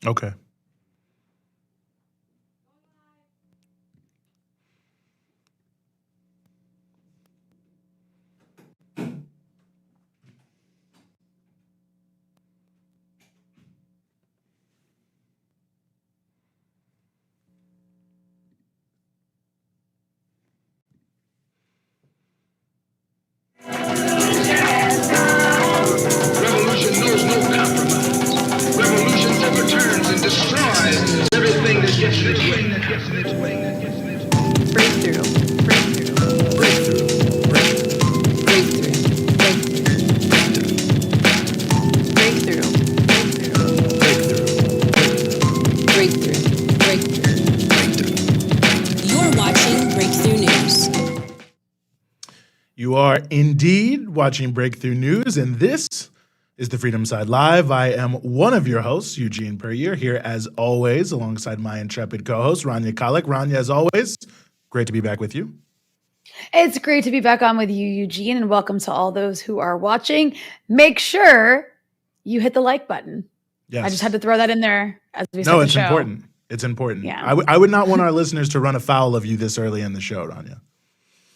Okay. Revolution knows no compromise. Revolution overturns and destroys everything that gets in its way. Breakthrough. You're watching Breakthrough News. You are indeed watching Breakthrough News, and this is the Freedom Side Live. I am one of your hosts, Yevgeny Prigozhin, here as always, alongside my intrepid co-host, Rania Khalek. Rania, as always, great to be back with you. It's great to be back on with you, Eugene, and welcome to all those who are watching. Make sure you hit the like button. Yes. I just had to throw that in there as we start the show. No, it's important. It's important. Yeah. I would not want our listeners to run afoul of you this early in the show, Rania.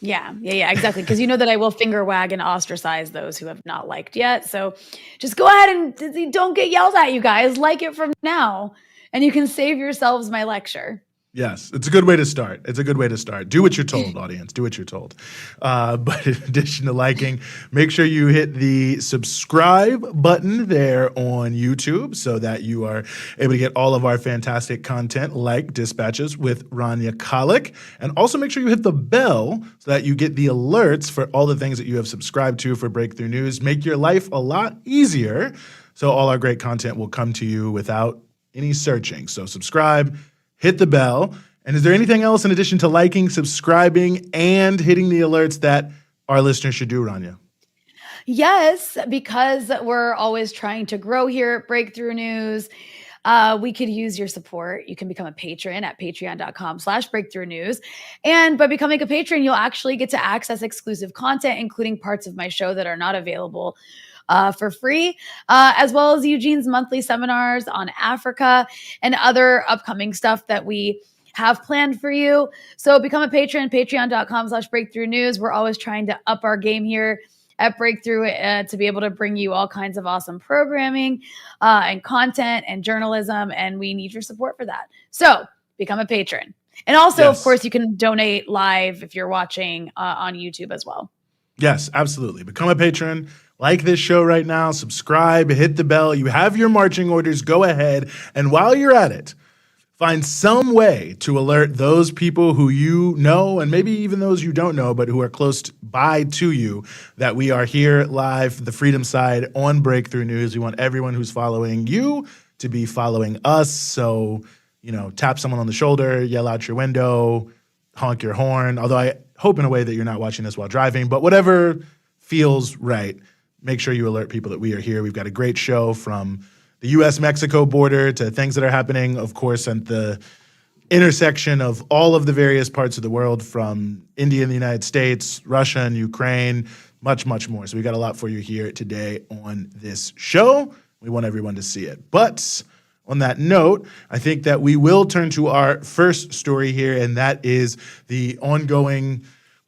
Yeah, exactly. Because you know that I will finger wag and ostracize those who have not liked yet. So just go ahead and don't get yelled at, you guys. Like it from now, and you can save yourselves my lecture. Yes, it's a good way to start. It's a good way to start. Do what you're told, audience. Do what you're told. But in addition to liking, make sure you hit the subscribe button there on YouTube so that you are able to get all of our fantastic content like Dispatches with Rania Khalek. And also make sure you hit the bell so that you get the alerts for all the things that you have subscribed to for Breakthrough News. Make your life a lot easier so all our great content will come to you without any searching. So subscribe. Hit the bell. And is there anything else in addition to liking, subscribing, and hitting the alerts that our listeners should do, Rania? Yes, because we're always trying to grow here at Breakthrough News. We could use your support. You can become a patron at patreon.com/breakthrough news. And by becoming a patron, you'll actually get to access exclusive content, including parts of my show that are not available for free, as well as Eugene's monthly seminars on Africa and other upcoming stuff that we have planned for you. So become a patron, patreon.com/breakthrough news. We're always trying to up our game here at Breakthrough to be able to bring you all kinds of awesome programming and content and journalism, and we need your support for that. So become a patron. And also, Yes. Of course, you can donate live if you're watching on YouTube as well. Yes, absolutely. Become a patron. Like this show right now, subscribe, hit the bell. You have your marching orders. Go ahead. And while you're at it, find some way to alert those people who you know, and maybe even those you don't know, but who are close by to you, that we are here live, the Freedom Side on Breakthrough News. We want everyone who's following you to be following us. So, tap someone on the shoulder, yell out your window, honk your horn. Although I hope in a way that you're not watching this while driving, but whatever feels right. Make sure you alert people that we are here. We've got a great show from the U.S.-Mexico border to things that are happening, of course, at the intersection of all of the various parts of the world, from India and the United States, Russia and Ukraine, much, much more. So we got a lot for you here today on this show. We want everyone to see it. But on that note, I think that we will turn to our first story here, and that is the ongoing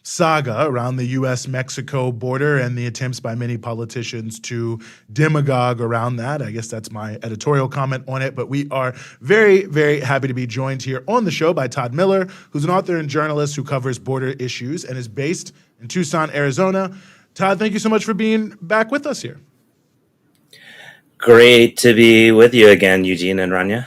saga around the U.S.-Mexico border and the attempts by many politicians to demagogue around that. I guess that's my editorial comment on it. But we are very, very happy to be joined here on the show by Todd Miller, who's an author and journalist who covers border issues and is based in Tucson, Arizona. Todd, thank you so much for being back with us here. Great to be with you again, Eugene and Rania.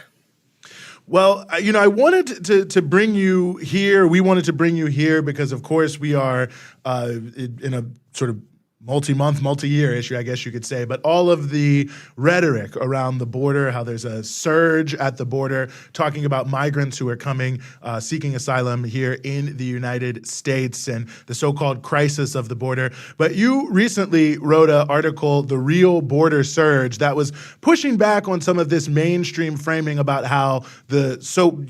Well, I wanted to bring you here. We wanted to bring you here because, of course, we are in a sort of multi-year issue, I guess you could say, but all of the rhetoric around the border, how there's a surge at the border, talking about migrants who are coming, seeking asylum here in the United States, and the so-called crisis of the border. But you recently wrote an article, The Real Border Surge, that was pushing back on some of this mainstream framing about how the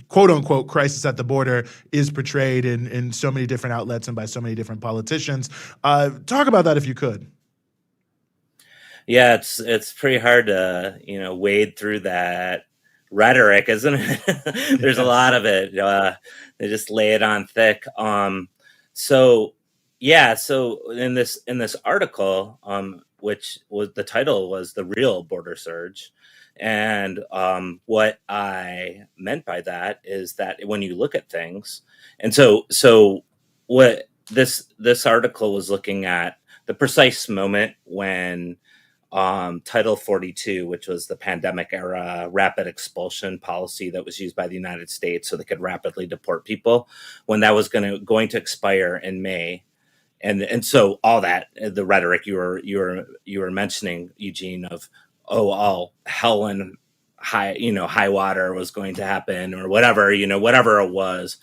quote-unquote crisis at the border is portrayed in so many different outlets and by so many different politicians. Talk about that if you could. Yeah, it's pretty hard to wade through that rhetoric, isn't it? There's a lot of it. They just lay it on thick. So in this article, which was the title was "The Real Border Surge," and what I meant by that is that when you look at things, and so what this article was looking at the precise moment when Title 42, which was the pandemic era rapid expulsion policy that was used by the United States so they could rapidly deport people, when that was going to expire in May. And so all that, the rhetoric you were mentioning, Eugene, of all hell and high water was going to happen, or whatever it was.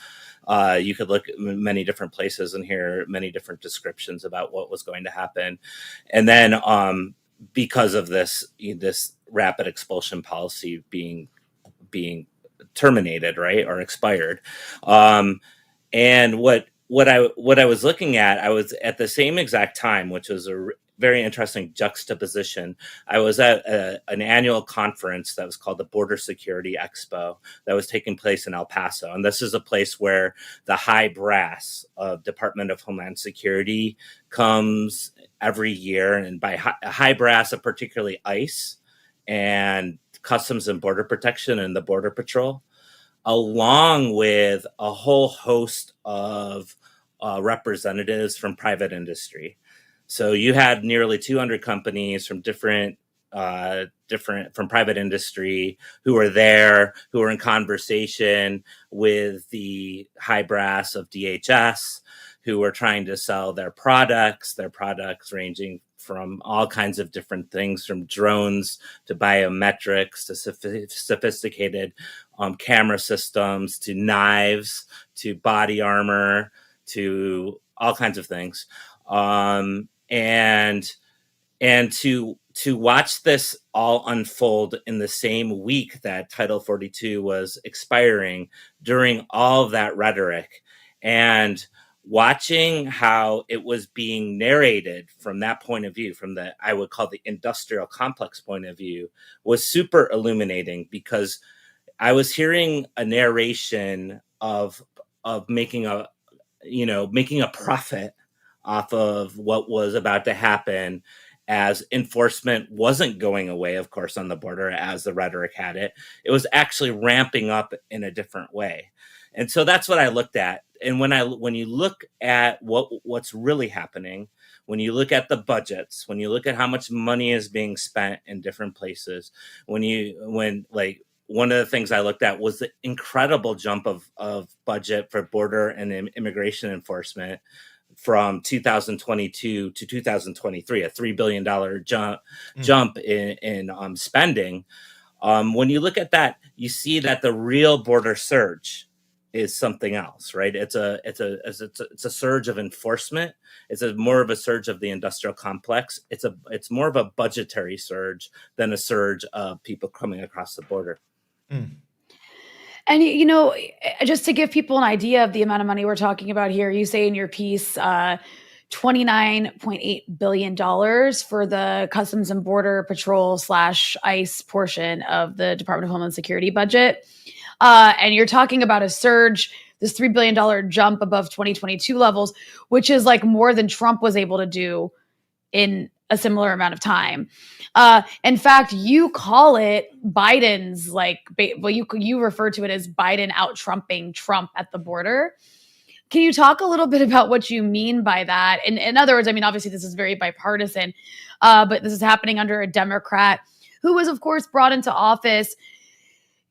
You could look at many different places and hear many different descriptions about what was going to happen, and then because of this rapid expulsion policy being terminated, right, or expired, and what I was looking at, I was at the same exact time, which was a very interesting juxtaposition. I was at an annual conference that was called the Border Security Expo that was taking place in El Paso. And this is a place where the high brass of Department of Homeland Security comes every year. And by high brass of particularly ICE and Customs and Border Protection and the Border Patrol, along with a whole host of representatives from private industry. So you had nearly 200 companies from different from private industry who were there, who were in conversation with the high brass of DHS, who were trying to sell their products ranging from all kinds of different things, from drones to biometrics to sophisticated camera systems to knives to body armor to all kinds of things. And to watch this all unfold in the same week that Title 42 was expiring, during all of that rhetoric, and watching how it was being narrated from that point of view, from the, I would call the industrial complex point of view, was super illuminating, because I was hearing a narration of making a profit off of what was about to happen, as enforcement wasn't going away, of course, on the border as the rhetoric had it. It was actually ramping up in a different way. And so that's what I looked at. And when you look at what's really happening, when you look at the budgets, when you look at how much money is being spent in different places, one of the things I looked at was the incredible jump of budget for border and immigration enforcement from 2022 to 2023, a $3 billion jump in spending. When you look at that, you see that the real border surge is something else, right? It's a surge of enforcement. It's more of a surge of the industrial complex. It's more of a budgetary surge than a surge of people coming across the border. Mm. And, just to give people an idea of the amount of money we're talking about here, you say in your piece, $29.8 billion for the Customs and Border Patrol / ICE portion of the Department of Homeland Security budget. And you're talking about a surge, this $3 billion jump above 2022 levels, which is like more than Trump was able to do in a similar amount of time. In fact, you call it Biden's you refer to it as Biden out-Trumping Trump at the border. Can you talk a little bit about what you mean by that? In other words, I mean, obviously this is very bipartisan, but this is happening under a Democrat who was, of course, brought into office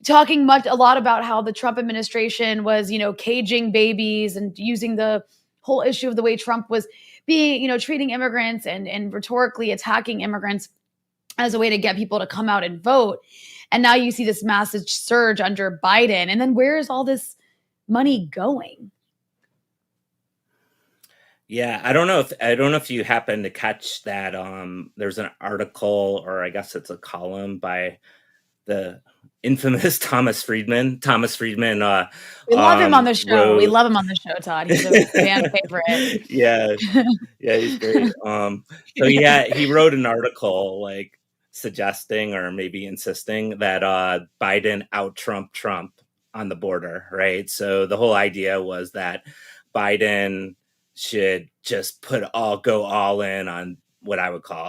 talking a lot about how the Trump administration was, caging babies and using the whole issue of the way Trump was being, treating immigrants and rhetorically attacking immigrants as a way to get people to come out and vote. And now you see this massive surge under Biden. And then where is all this money going? Yeah, I don't know if you happen to catch that. There's an article, or I guess it's a column, by the infamous Thomas Friedman. We love him on the show. We love him on the show, Todd. He's a fan favorite. Yeah, he's great. So yeah, he wrote an article suggesting or maybe insisting that Biden out-Trump Trump on the border, right? So the whole idea was that Biden should just go all in on what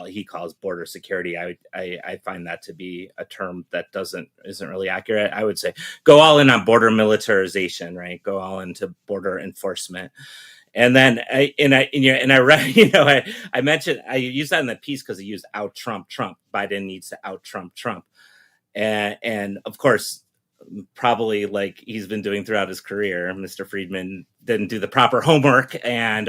he calls border security. I find that to be a term that isn't really accurate. I would say go all in on border militarization, right? Go all into border enforcement. And then I read, I mentioned, I used that in the piece because he used out Trump. Biden needs to out Trump. And of course, probably like he's been doing throughout his career, Mr. Friedman didn't do the proper homework and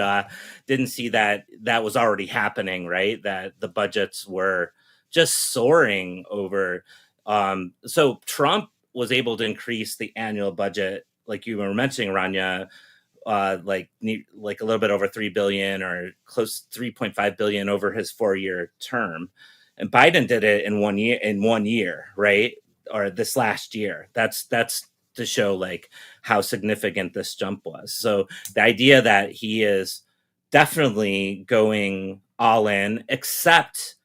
didn't see that was already happening, right? That the budgets were just soaring over. So Trump was able to increase the annual budget, like you were mentioning, Rania, like a little bit over 3 billion or close to 3.5 billion over his 4-year term. And Biden did it in 1 year, right? Or this last year. That's to show like how significant this jump was. So the idea that he is definitely going all in, except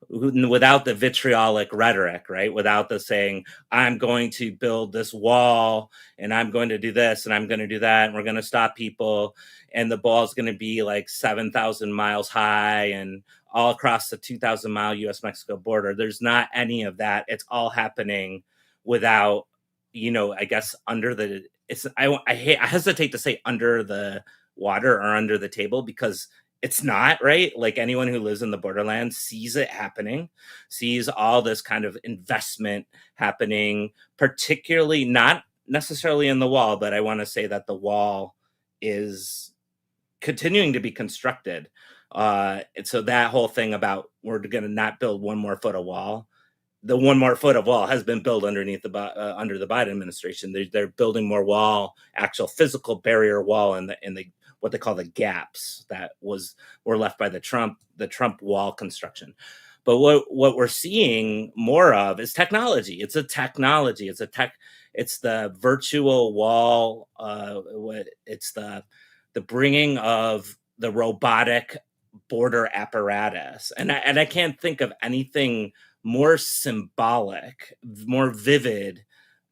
without the vitriolic rhetoric, right? Without the saying, I'm going to build this wall and I'm going to do this and I'm going to do that and we're going to stop people and the ball is going to be like 7,000 miles high and all across the 2,000-mile U.S.-Mexico border. There's not any of that. It's all happening without, I guess I hesitate to say under the water or under the table because it's not, right? Like anyone who lives in the borderlands sees it happening, sees all this kind of investment happening, particularly not necessarily in the wall, but I want to say that the wall is continuing to be constructed. And so that whole thing about we're going to not build one more foot of wall, the 1 more foot of wall has been built under the Biden administration. They're building more wall, actual physical barrier wall in the what they call the gaps that were left by the Trump wall construction. But what we're seeing more of is technology. It's the virtual wall. It's the bringing of the robotic border apparatus. And I can't think of anything more symbolic, more vivid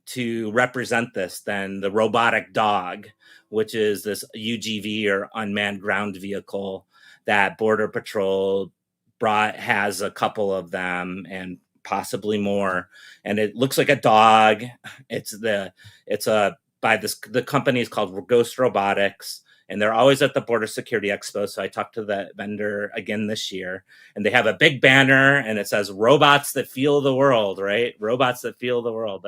to represent this than the robotic dog, which is this UGV or unmanned ground vehicle that Border Patrol has a couple of them and possibly more. And it looks like a dog. The company is called Ghost Robotics. And they're always at the Border Security Expo. So I talked to the vendor again this year. And they have a big banner and it says, robots that feel the world, right? Robots that feel the world.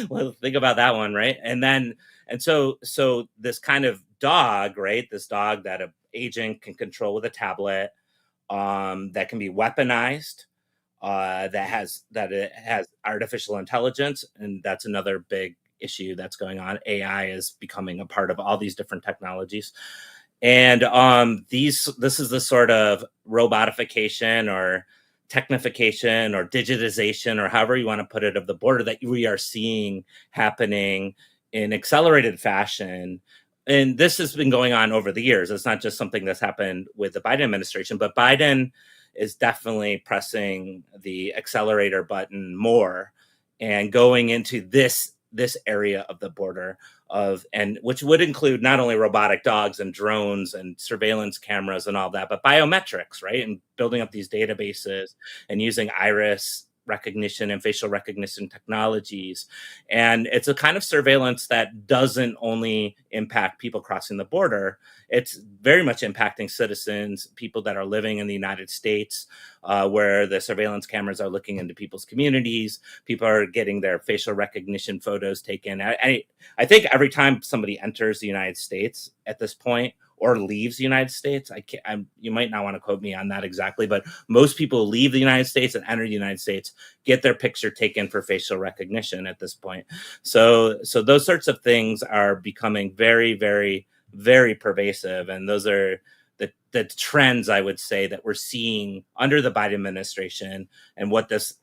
Well, think about that one, right? And so this kind of dog, right? This dog that an agent can control with a tablet, that can be weaponized, that it has artificial intelligence. And that's another big issue that's going on. AI is becoming a part of all these different technologies. And this is the sort of robotification or technification or digitization or however you want to put it of the border that we are seeing happening in accelerated fashion. And this has been going on over the years. It's not just something that's happened with the Biden administration, but Biden is definitely pressing the accelerator button more and going into this area of the border which would include not only robotic dogs and drones and surveillance cameras and all that, but biometrics, right? And building up these databases and using iris recognition and facial recognition technologies. And it's a kind of surveillance that doesn't only impact people crossing the border. It's very much impacting citizens, people that are living in the United States, where the surveillance cameras are looking into people's communities. People are getting their facial recognition photos taken. I think every time somebody enters the United States at this point, or leaves the United States, you might not want to quote me on that exactly, but most people leave the United States and enter the United States, get their picture taken for facial recognition at this point. So those sorts of things are becoming very, very, very pervasive. And those are the trends, I would say, that we're seeing under the Biden administration and what this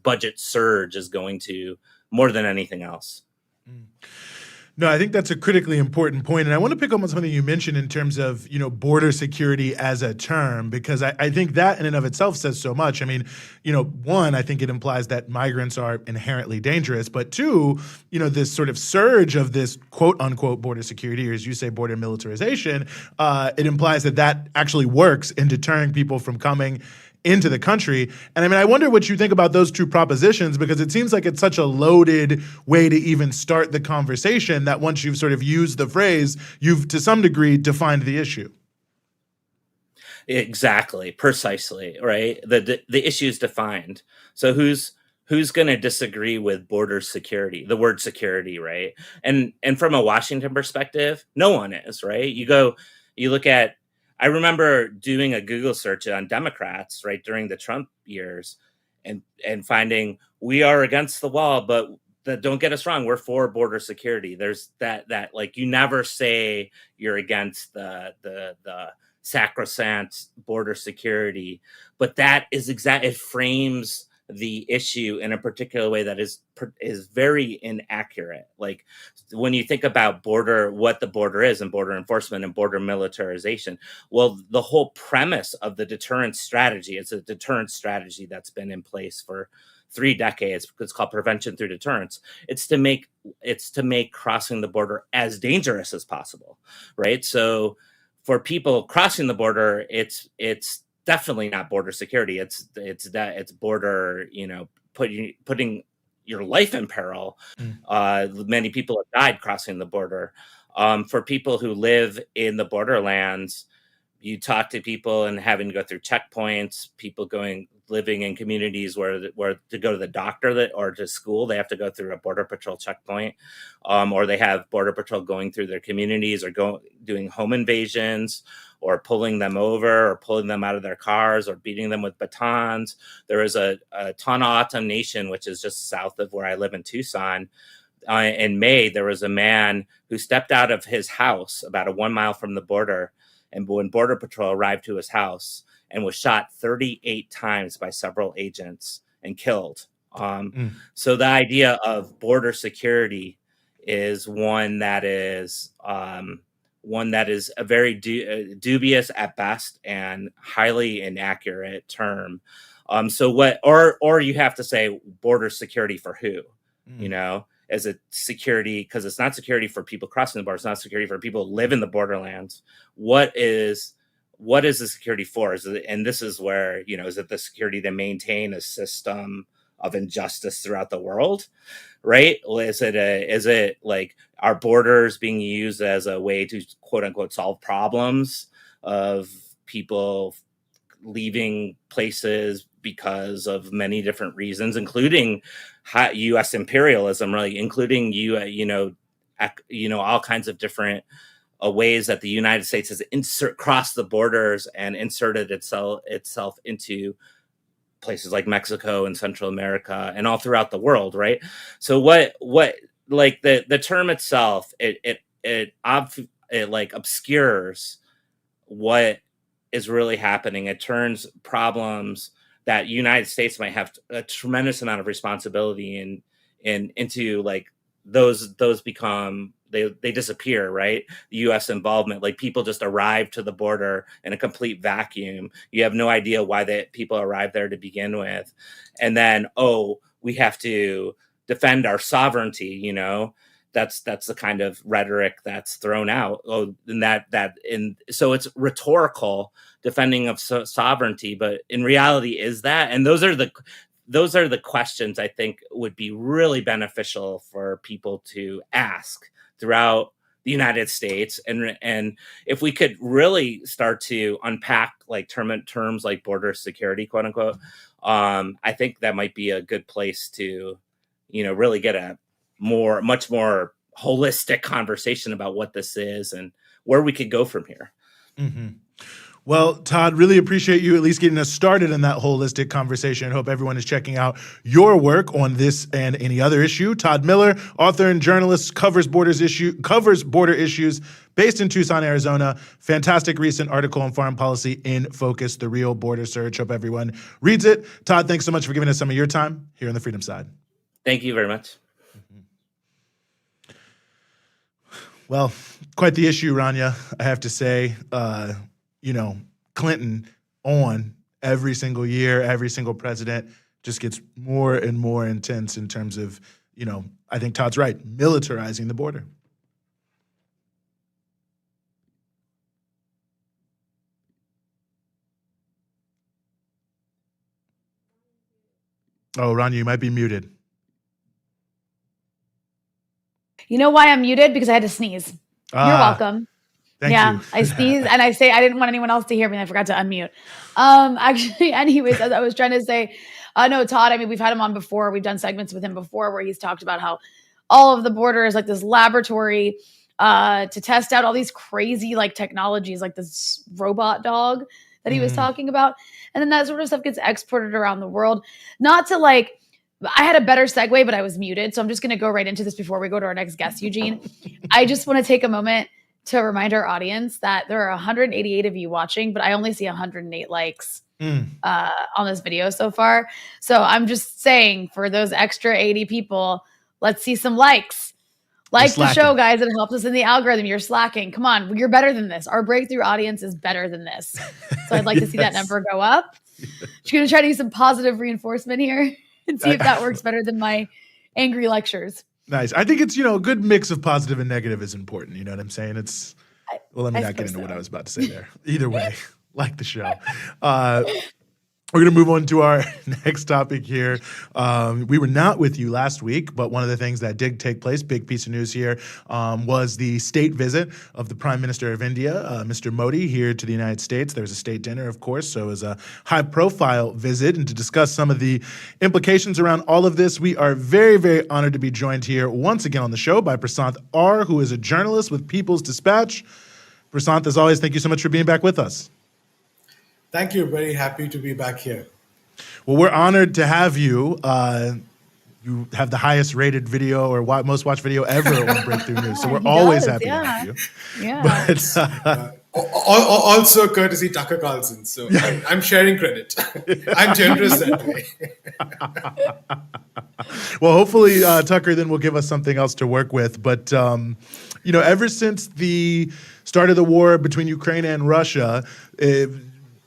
budget surge is going to more than anything else. No, I think that's a critically important point. And I want to pick up on something you mentioned in terms of, border security as a term, because I think that in and of itself says so much. I mean, one, I think it implies that migrants are inherently dangerous. But two, this sort of surge of this quote unquote border security, or as you say, border militarization, it implies that that actually works in deterring people from coming into the country. And I mean, I wonder what you think about those two propositions, because it seems like it's such a loaded way to even start the conversation that once you've sort of used the phrase, you've to some degree defined the issue. Exactly, precisely, right? The issue is defined. So who's going to disagree with border security, the word security, right? And from a Washington perspective, no one is, right? You look at, I remember doing a Google search on Democrats, right, during the Trump years, and finding we are against the wall, but don't get us wrong, we're for border security. There's that like, you never say you're against the sacrosanct border security, but that is it frames the issue in a particular way that is very inaccurate. Like, when you think about what the border is, and border enforcement and border militarization, well, the whole premise of the deterrence strategy, it's a deterrence strategy that's been in place for 3 decades. It's called prevention through deterrence. It's to make crossing the border as dangerous as possible, right? So for people crossing the border, it's definitely not border security. It's border, putting your life in peril. Many people have died crossing the border. For people who live in the borderlands, you talk to people and having to go through checkpoints, people living in communities where to go to the doctor or to school, they have to go through a border patrol checkpoint, or they have border patrol going through their communities, or doing home invasions, or pulling them over, or pulling them out of their cars, or beating them with batons. There was a Autumn Nation, which is just south of where I live in Tucson. In May, there was a man who stepped out of his house about 1 mile from the border, and when Border Patrol arrived to his house, and was shot 38 times by several agents and killed. So the idea of border security is one that is a very dubious at best and highly inaccurate term. Or you have to say border security for who? Is it security? Because it's not security for people crossing the border. It's not security for people who live in the borderlands. What is the security for? And this is where, is it the security to maintain a system of injustice throughout the world, right? Is it like our borders being used as a way to quote unquote solve problems of people leaving places because of many different reasons, including U.S. imperialism, really, including all kinds of different ways that the United States has crossed the borders and inserted itself into places like Mexico and Central America and all throughout the world, right? So what like the term itself, it like obscures what is really happening. It turns problems that United States might have a tremendous amount of responsibility in into like those become they disappear, right? The U.S. involvement, like people just arrive to the border in a complete vacuum. You have no idea why people arrived there to begin with, and then we have to defend our sovereignty. That's the kind of rhetoric that's thrown out. So it's rhetorical defending of sovereignty, but in reality, is that? And those are the questions I think would be really beneficial for people to ask throughout the United States. And if we could really start to unpack like terms like border security, quote unquote, I think that might be a good place to, really get a much more holistic conversation about what this is and where we could go from here. Mm-hmm. Well, Todd, really appreciate you at least getting us started in that holistic conversation. I hope everyone is checking out your work on this and any other issue. Todd Miller, author and journalist, covers border issues based in Tucson, Arizona. Fantastic recent article on foreign policy in Focus, The Real Border Surge. Hope everyone reads it. Todd, thanks so much for giving us some of your time here on the Freedom Side. Thank you very much. Well, quite the issue, Rania, I have to say. Clinton on every single year, every single president just gets more and more intense in terms of, I think Todd's right, militarizing the border. Oh, Rania, you might be muted. You know why I'm muted? Because I had to sneeze. You're welcome. Thank you. I sneezed and I say I didn't want anyone else to hear me. And I forgot to unmute. Actually, anyways, as I was trying to say, no, Todd, I mean, we've had him on before. We've done segments with him before where he's talked about how all of the border is like this laboratory to test out all these crazy like technologies, like this robot dog that he was talking about. And then that sort of stuff gets exported around the world. Not to like, I had a better segue, but I was muted. So I'm just going to go right into this before we go to our next guest, Eugene. I just want to take a moment to remind our audience that there are 188 of you watching, but I only see 108 likes on this video so far. So I'm just saying, for those extra 80 people, let's see some likes. Like the show, guys. It helps us in the algorithm. You're slacking. Come on. You're better than this. Our breakthrough audience is better than this. So I'd like to see that number go up. Just going to try to use some positive reinforcement here and see if that works better than my angry lectures. Nice. I think it's, a good mix of positive and negative is important. You know what I'm saying? Let me not get into what I was about to say there. Either way, like the show. We're going to move on to our next topic here. We were not with you last week, but one of the things that did take place, big piece of news here, was the state visit of the Prime Minister of India, Mr. Modi, here to the United States. There was a state dinner, of course, so it was a high-profile visit. And to discuss some of the implications around all of this, we are very, very honored to be joined here once again on the show by Prasanth R., who is a journalist with People's Dispatch. Prasanth, as always, thank you so much for being back with us. Thank you. Very happy to be back here. Well, we're honored to have you. You have the highest rated video or most watched video ever on Breakthrough News. So we're always happy to have you. Yeah. But, also courtesy Tucker Carlson. So I'm sharing credit. I'm generous that way. Well, hopefully Tucker then will give us something else to work with. But, ever since the start of the war between Ukraine and Russia,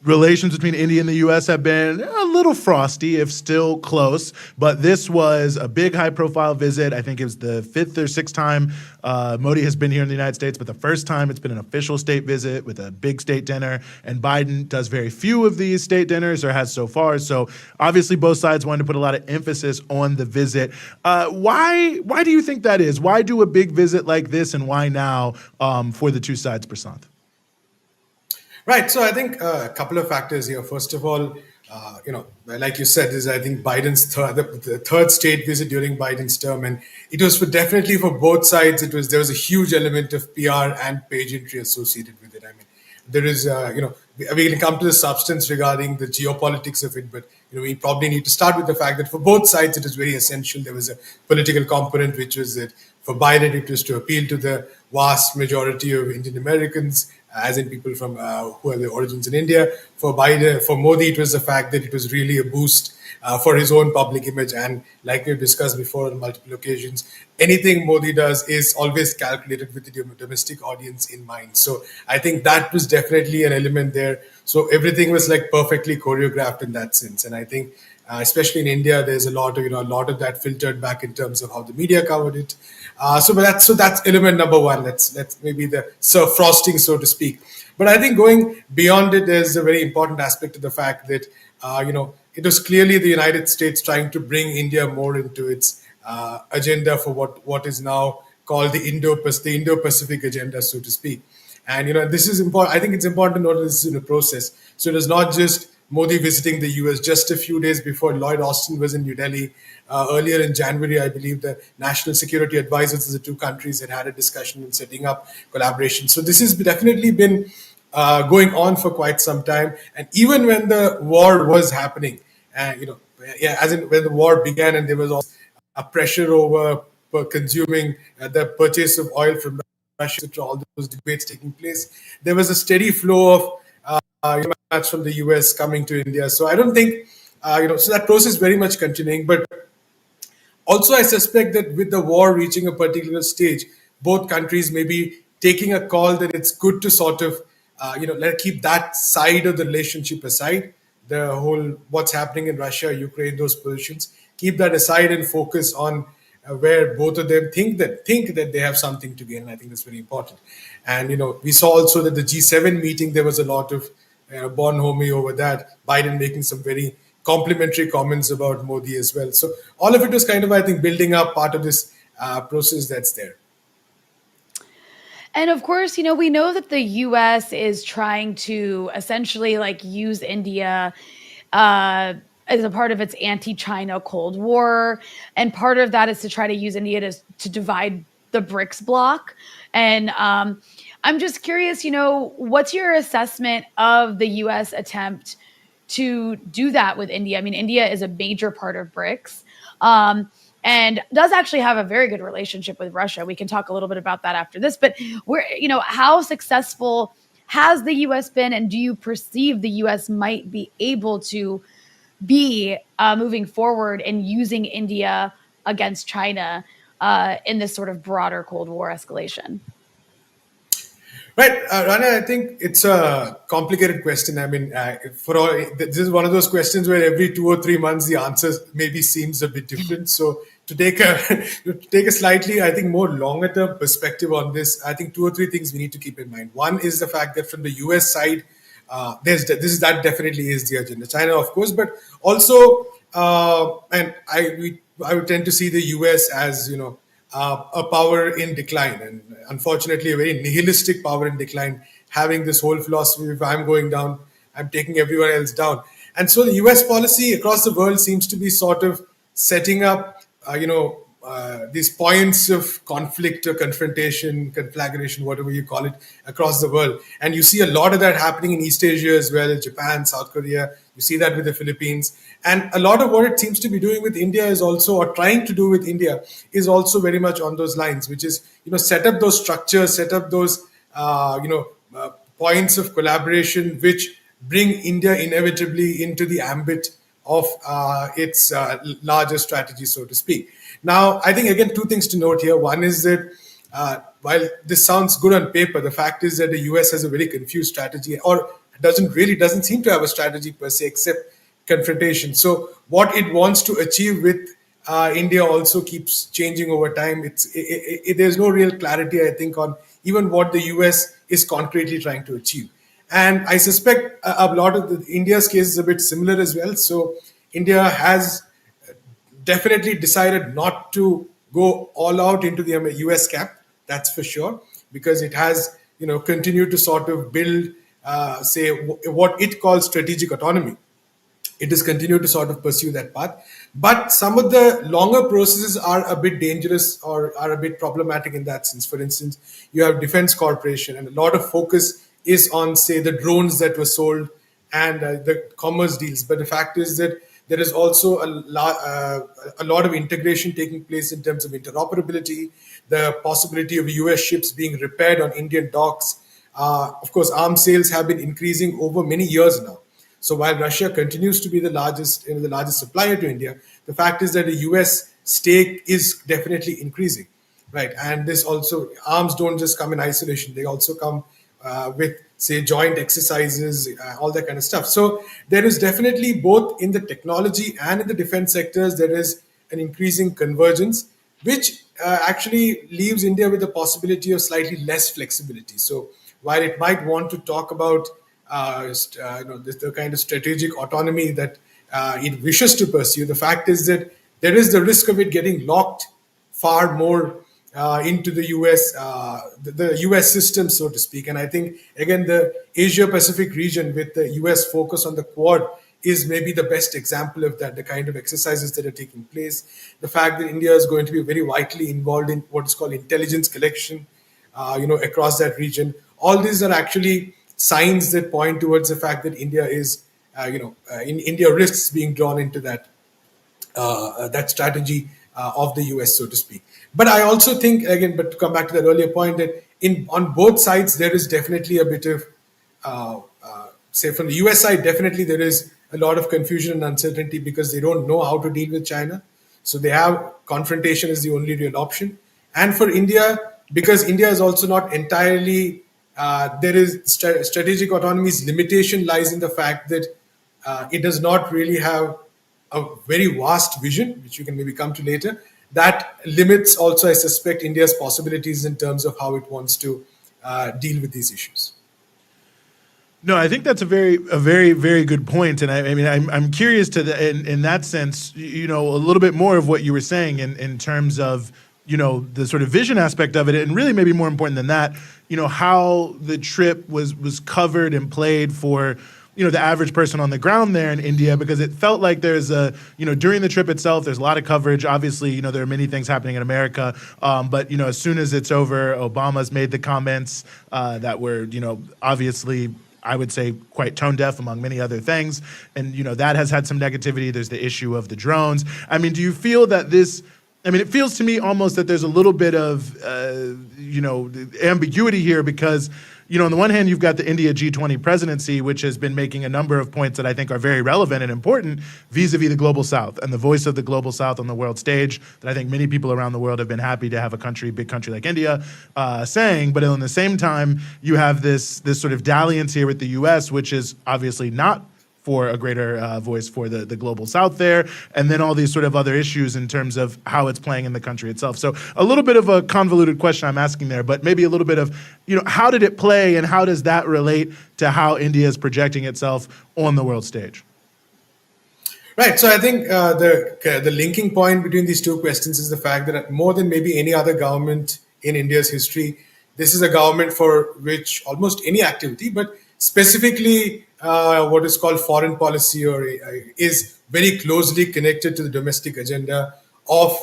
relations between India and the U.S. have been a little frosty, if still close. But this was a big, high-profile visit. I think it was the fifth or sixth time Modi has been here in the United States, but the first time it's been an official state visit with a big state dinner. And Biden does very few of these state dinners, or has so far. So obviously both sides wanted to put a lot of emphasis on the visit. Why do you think that is? Why do a big visit like this, and why now for the two sides, Prasanth? Right. So I think a couple of factors here. First of all, like you said, is I think Biden's the third state visit during Biden's term, and it was definitely for both sides. There was a huge element of PR and pageantry associated with it. I mean, there is we can come to the substance regarding the geopolitics of it, but we probably need to start with the fact that for both sides it is very essential. There was a political component, which was that for Biden it was to appeal to the vast majority of Indian Americans, as in people from who have their origins in India. For Modi, it was the fact that it was really a boost for his own public image. And like we've discussed before on multiple occasions, anything Modi does is always calculated with the domestic audience in mind. So I think that was definitely an element there. So everything was like perfectly choreographed in that sense. And I think especially in India, there's a lot of that filtered back in terms of how the media covered it. So that's element number one. That's maybe the frosting, so to speak. But I think going beyond it, there's a very important aspect of the fact that it was clearly the United States trying to bring India more into its agenda for what is now called the Indo-Pacific agenda, so to speak. And this is important. I think it's important to note this is in a process. So it is not just Modi visiting the US just a few days before Lloyd Austin was in New Delhi. Earlier in January, I believe the national security advisors of the two countries had a discussion on setting up collaboration. So this has definitely been going on for quite some time. And even when the war was happening, as in when the war began and there was also a pressure over consuming the purchase of oil from Russia, all those debates taking place, there was a steady flow of from the US coming to India. So I don't think, so that process is very much continuing. But also I suspect that with the war reaching a particular stage, both countries maybe taking a call that it's good to sort of, keep that side of the relationship aside, the whole what's happening in Russia, Ukraine, those positions, keep that aside and focus on where both of them think that they have something to gain. And I think that's very important. And we saw also that the G7 meeting, there was a lot of bonhomie over that. Biden making some very complimentary comments about Modi as well. So all of it was kind of, I think, building up part of this process that's there. And of course, we know that the US is trying to essentially use India as a part of its anti-China Cold War. And part of that is to try to use India to divide the BRICS bloc. And I'm just curious, what's your assessment of the US attempt to do that with India? I mean, India is a major part of BRICS. And does actually have a very good relationship with Russia. We can talk a little bit about that after this. But how successful has the U.S. been, and do you perceive the U.S. might be able to be moving forward in using India against China in this sort of broader Cold War escalation? Right, Rania, I think it's a complicated question. I mean, this is one of those questions where every 2 or 3 months the answer maybe seems a bit different. So to take a slightly, I think, more longer term perspective on this, I think 2 or 3 things we need to keep in mind. One is the fact that from the US side, that definitely is the agenda. China, of course, but also, and I would tend to see the US as a power in decline, and unfortunately a very nihilistic power in decline, having this whole philosophy: if I'm going down, I'm taking everyone else down. And so the US policy across the world seems to be sort of setting up these points of conflict or confrontation, conflagration, whatever you call it, across the world. And you see a lot of that happening in East Asia as well, Japan, South Korea. You see that with the Philippines. And a lot of what it seems to be doing with India is also, or trying to do with India, is also very much on those lines, which is, set up those structures, set up those, points of collaboration, which bring India inevitably into the ambit of its larger strategy, so to speak. Now, I think, again, 2 things to note here. One is that while this sounds good on paper, the fact is that the US has a very confused strategy, or doesn't seem to have a strategy per se, except confrontation. So what it wants to achieve with India also keeps changing over time. There's no real clarity, I think, on even what the US is concretely trying to achieve. And I suspect a lot of India's case is a bit similar as well. So India has definitely decided not to go all out into the US camp, that's for sure, because it has continued to sort of build, what it calls strategic autonomy. It has continued to sort of pursue that path. But some of the longer processes are a bit dangerous, or are a bit problematic in that sense. For instance, you have Defense Corporation, and a lot of focus is on, say, the drones that were sold and the commerce deals. But the fact is that there is also a lot of integration taking place in terms of interoperability, the possibility of US ships being repaired on Indian docks. Of course, arms sales have been increasing over many years now. So while Russia continues to be the largest supplier to India, the fact is that the US stake is definitely increasing, right? And this also, arms don't just come in isolation; they also come with, say, joint exercises, all that kind of stuff. So there is definitely, both in the technology and in the defense sectors, there is an increasing convergence, which actually leaves India with the possibility of slightly less flexibility. So while it might want to talk about the kind of strategic autonomy that it wishes to pursue, the fact is that there is the risk of it getting locked far more into the US, the US system, so to speak. And I think, again, the Asia-Pacific region, with the US focus on the Quad, is maybe the best example of that, the kind of exercises that are taking place. The fact that India is going to be very vitally involved in what is called intelligence collection, across that region. All these are actually signs that point towards the fact that India is, India risks being drawn into that strategy of the US, so to speak. But I also think, again, but to come back to that earlier point, that on both sides there is definitely a bit of, say, from the US side, definitely there is a lot of confusion and uncertainty because they don't know how to deal with China. So they have confrontation as the only real option. And for India, because India is also not entirely, there is strategic autonomy's limitation lies in the fact that it does not really have a very vast vision, which you can maybe come to later. That limits also, I suspect, India's possibilities in terms of how it wants to deal with these issues. No, I think that's a very good point, and I mean, I'm curious in that sense, a little bit more of what you were saying in terms of, the sort of vision aspect of it, and really maybe more important than that, how the trip was covered and played for, the average person on the ground there in India, because it felt like there's during the trip itself, there's a lot of coverage. Obviously, there are many things happening in America, but as soon as it's over, Obama's made the comments that were, obviously, I would say, quite tone deaf among many other things. And, that has had some negativity. There's the issue of the drones. I mean, do you feel that it feels to me almost that there's a little bit of, ambiguity here because, on the one hand, you've got the India G20 presidency, which has been making a number of points that I think are very relevant and important vis-a-vis the Global South and the voice of the Global South on the world stage that I think many people around the world have been happy to have a big country like India saying. But at the same time, you have this sort of dalliance here with the U.S., which is obviously not for a greater voice for the Global South there, and then all these sort of other issues in terms of how it's playing in the country itself. So a little bit of a convoluted question I'm asking there, but maybe a little bit of, how did it play and how does that relate to how India is projecting itself on the world stage? Right. So I think the linking point between these two questions is the fact that more than maybe any other government in India's history, this is a government for which almost any activity, but specifically what is called foreign policy is very closely connected to the domestic agenda of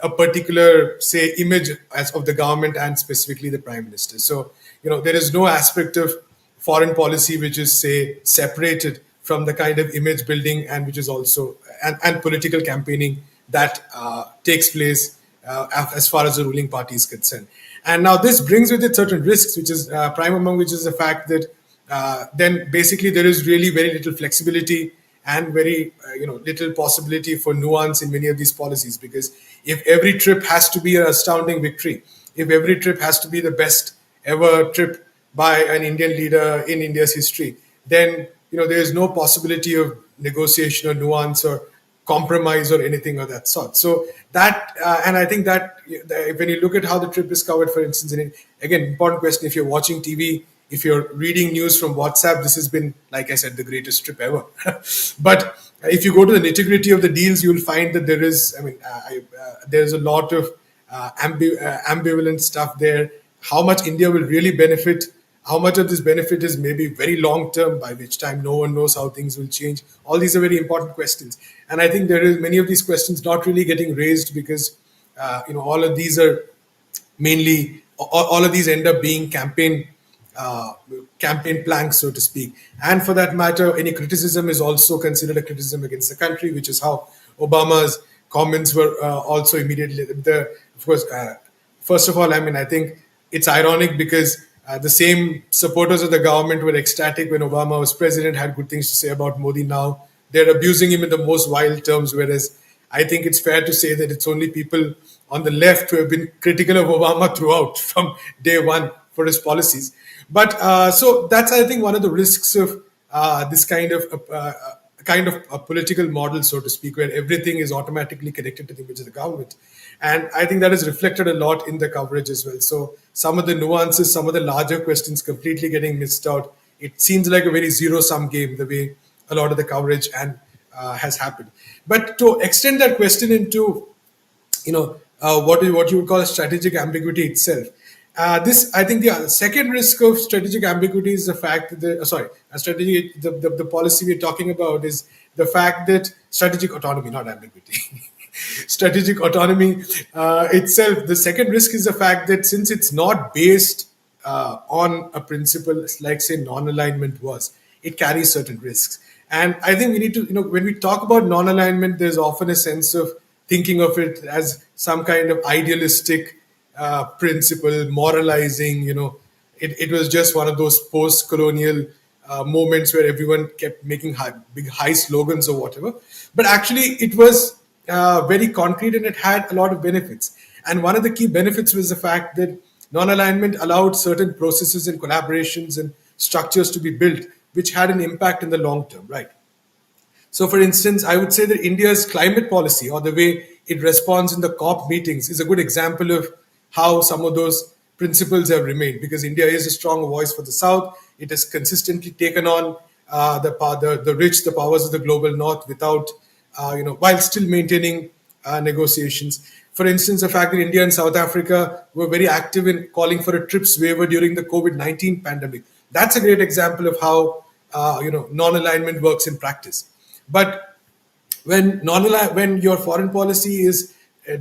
a particular, say, image of the government and specifically the prime minister. So, there is no aspect of foreign policy which is, say, separated from the kind of image building and which is also and political campaigning that takes place as far as the ruling party is concerned. And now this brings with it certain risks, which is prime among which is the fact that then basically there is really very little flexibility and very little possibility for nuance in many of these policies, because if every trip has to be an astounding victory, if every trip has to be the best ever trip by an Indian leader in India's history, then there is no possibility of negotiation or nuance or compromise or anything of that sort. So that and I think that when you look at how the trip is covered, for instance, again, important question, if you're watching TV, if you're reading news from WhatsApp, this has been, like I said, the greatest trip ever. But if you go to the nitty-gritty of the deals, you'll find that there's a lot of ambivalent stuff there. How much India will really benefit, how much of this benefit is maybe very long-term, by which time no one knows how things will change. All these are very important questions. And I think there is many of these questions not really getting raised because, all of these are mainly, all of these end up being campaign planks, so to speak. And for that matter, any criticism is also considered a criticism against the country, which is how Obama's comments were also immediately. Of course, first of all, I think it's ironic because the same supporters of the government were ecstatic when Obama was president, had good things to say about Modi. Now they're abusing him in the most vile terms, whereas I think it's fair to say that it's only people on the left who have been critical of Obama throughout from day one for his policies. But so that's, I think, one of the risks of this kind of a political model, so to speak, where everything is automatically connected to the image of the government. And I think that is reflected a lot in the coverage as well. So some of the nuances, some of the larger questions completely getting missed out. It seems like a very zero-sum game, the way a lot of the coverage has happened. But to extend that question into, what you would call a strategic ambiguity itself, I think the second risk of strategic ambiguity is the fact that the policy we're talking about is the fact that strategic autonomy, not ambiguity, strategic autonomy itself. The second risk is the fact that since it's not based on a principle like, say, non-alignment was, it carries certain risks. And I think we need to, when we talk about non-alignment, there's often a sense of thinking of it as some kind of idealistic principle, moralizing. It was just one of those post-colonial moments where everyone kept making big high slogans or whatever. But actually, it was very concrete and it had a lot of benefits. And one of the key benefits was the fact that non-alignment allowed certain processes and collaborations and structures to be built, which had an impact in the long term, right? So, for instance, I would say that India's climate policy or the way it responds in the COP meetings is a good example of how some of those principles have remained, because India is a strong voice for the South. It has consistently taken on the rich, the powers of the global North without, while still maintaining negotiations. For instance, the fact that India and South Africa were very active in calling for a TRIPS waiver during the COVID-19 pandemic. That's a great example of how non-alignment works in practice. But when your foreign policy is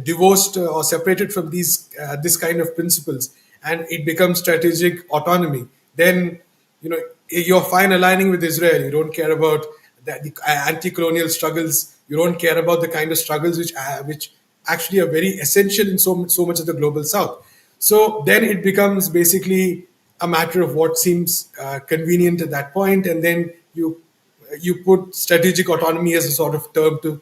divorced or separated from this kind of principles, and it becomes strategic autonomy, then you're fine aligning with Israel. You don't care about the anti-colonial struggles. You don't care about the kind of struggles which actually are very essential in so much of the global South. So then it becomes basically a matter of what seems convenient at that point, and then you put strategic autonomy as a sort of term to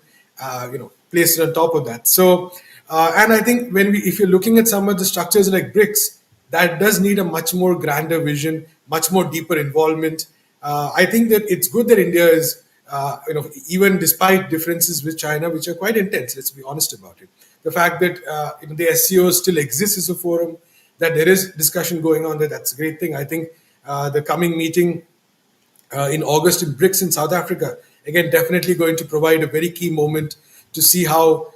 place it on top of that. So and I think if you're looking at some of the structures like BRICS, that does need a much more grander vision, much more deeper involvement. I think that it's good that India is even despite differences with China, which are quite intense, let's be honest about it. The fact that the SCO still exists as a forum, that there is discussion going on there, that's a great thing. I think the coming meeting in August in BRICS in South Africa, again, definitely going to provide a very key moment to see how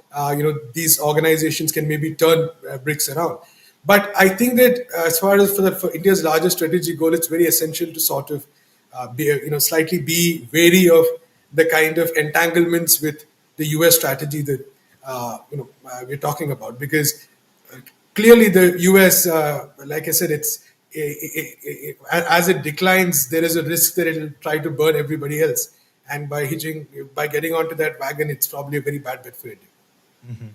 these organizations can maybe turn BRICS around. But I think that as far as for India's larger strategic goal, it's very essential to sort of slightly be wary of the kind of entanglements with the US strategy that we're talking about, because clearly the US, like I said, as it declines, there is a risk that it'll try to burn everybody else, and by getting onto that wagon, it's probably a very bad bet for India. Mm-hmm.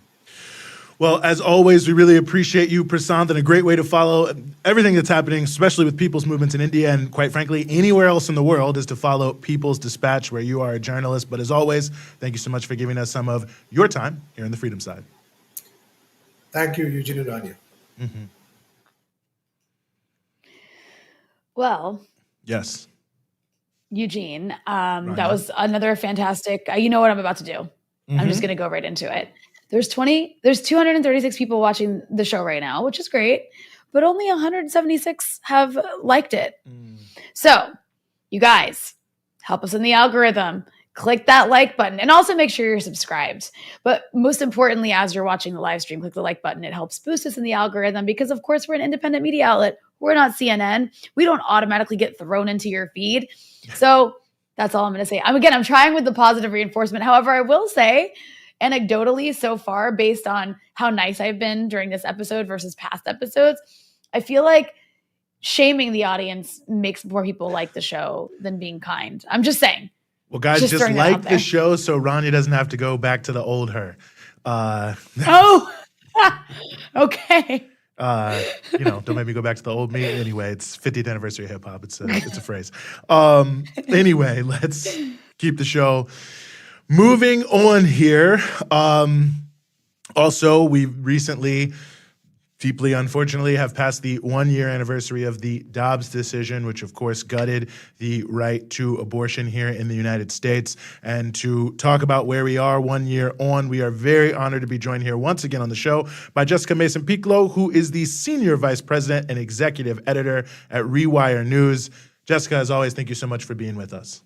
Well, as always, we really appreciate you, Prashanth, and a great way to follow everything that's happening, especially with people's movements in India and, quite frankly, anywhere else in the world, is to follow People's Dispatch, where you are a journalist. But as always, thank you so much for giving us some of your time here on the Freedom Side. Thank you, Eugene and Rania. Mm-hmm. Well, yes, Eugene, that was another fantastic. You know what I'm about to do. Mm-hmm. I'm just going to go right into it. There's 236 people watching the show right now, which is great, but only 176 have liked it. So you guys, help us in the algorithm. Click that like button, and also make sure you're subscribed. But most importantly, as you're watching the live stream, click the like button. It helps boost us in the algorithm because, of course, we're an independent media outlet. We're not CNN. We don't automatically get thrown into your feed. So that's all I'm going to say. I'm trying with the positive reinforcement. However, I will say, anecdotally, so far, based on how nice I've been during this episode versus past episodes, I feel like shaming the audience makes more people like the show than being kind. I'm just saying. Well, guys, just like the show so Rania doesn't have to go back to the old her. Okay. Don't make me go back to the old me. Anyway, it's 50th anniversary of hip hop. It's a phrase. Anyway, let's keep the show moving on here. Also, we recently, deeply unfortunately, have passed the 1-year anniversary of the Dobbs decision, which of course gutted the right to abortion here in the United States. And to talk about where we are 1 year on, we are very honored to be joined here once again on the show by Jessica Mason-Piccolo, who is the Senior Vice President and Executive Editor at Rewire News. Jessica, as always, thank you so much for being with us.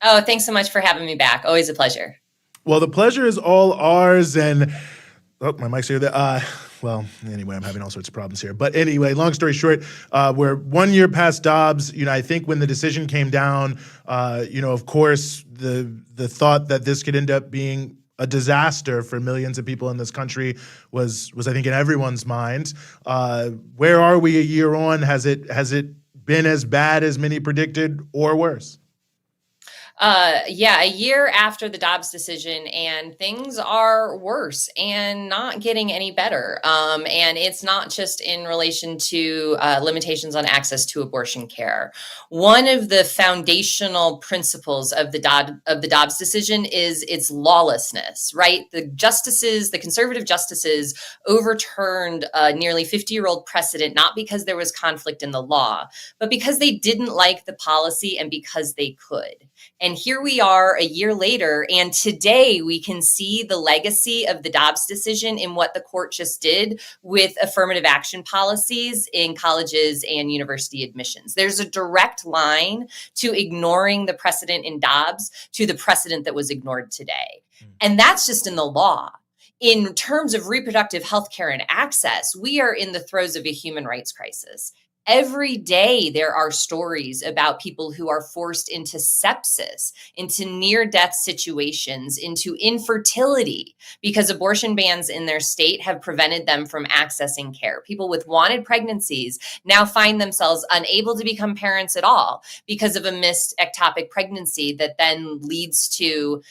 Oh, thanks so much for having me back. Always a pleasure. Well, the pleasure is all ours. And my mic's here. Anyway, I'm having all sorts of problems here. But anyway, long story short, we're 1 year past Dobbs. I think when the decision came down, of course, the thought that this could end up being a disaster for millions of people in this country was I think in everyone's mind. Where are we a year on? Has it been as bad as many predicted or worse? Yeah, a year after the Dobbs decision, and things are worse and not getting any better. And it's not just in relation to limitations on access to abortion care. One of the foundational principles of the Dobbs decision is its lawlessness, right? The conservative justices overturned a nearly 50-year-old precedent, not because there was conflict in the law, but because they didn't like the policy and because they could. And here we are a year later, and today we can see the legacy of the Dobbs decision in what the court just did with affirmative action policies in colleges and university admissions. There's a direct line to ignoring the precedent in Dobbs to the precedent that was ignored today. And that's just in the law. In terms of reproductive health care and access, we are in the throes of a human rights crisis. Every day, there are stories about people who are forced into sepsis, into near-death situations, into infertility, because abortion bans in their state have prevented them from accessing care. People with wanted pregnancies now find themselves unable to become parents at all because of a missed ectopic pregnancy that then leads to,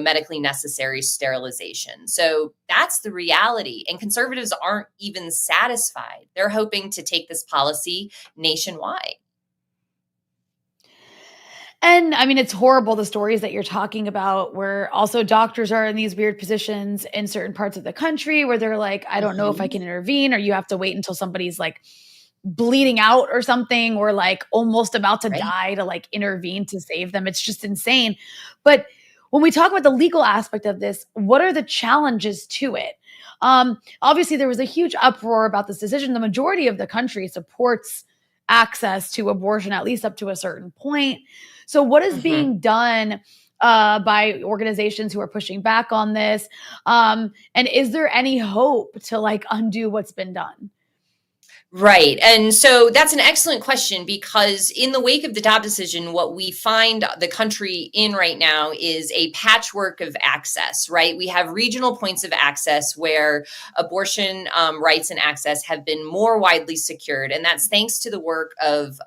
medically necessary sterilization. So that's the reality. And conservatives aren't even satisfied. They're hoping to take this policy nationwide. And I mean, it's horrible, the stories that you're talking about, where also doctors are in these weird positions in certain parts of the country where they're like, I don't know if I can intervene, or you have to wait until somebody's like bleeding out or something, or like almost about to die to like intervene to save them. It's just insane. But when we talk about the legal aspect of this, what are the challenges to it? Obviously, there was a huge uproar about this decision. The majority of the country supports access to abortion, at least up to a certain point. So what is being done by organizations who are pushing back on this? And is there any hope to like undo what's been done? Right. And so that's an excellent question, because in the wake of the Dobbs decision, what we find the country in right now is a patchwork of access, right? We have regional points of access where abortion rights and access have been more widely secured. And that's thanks to the work of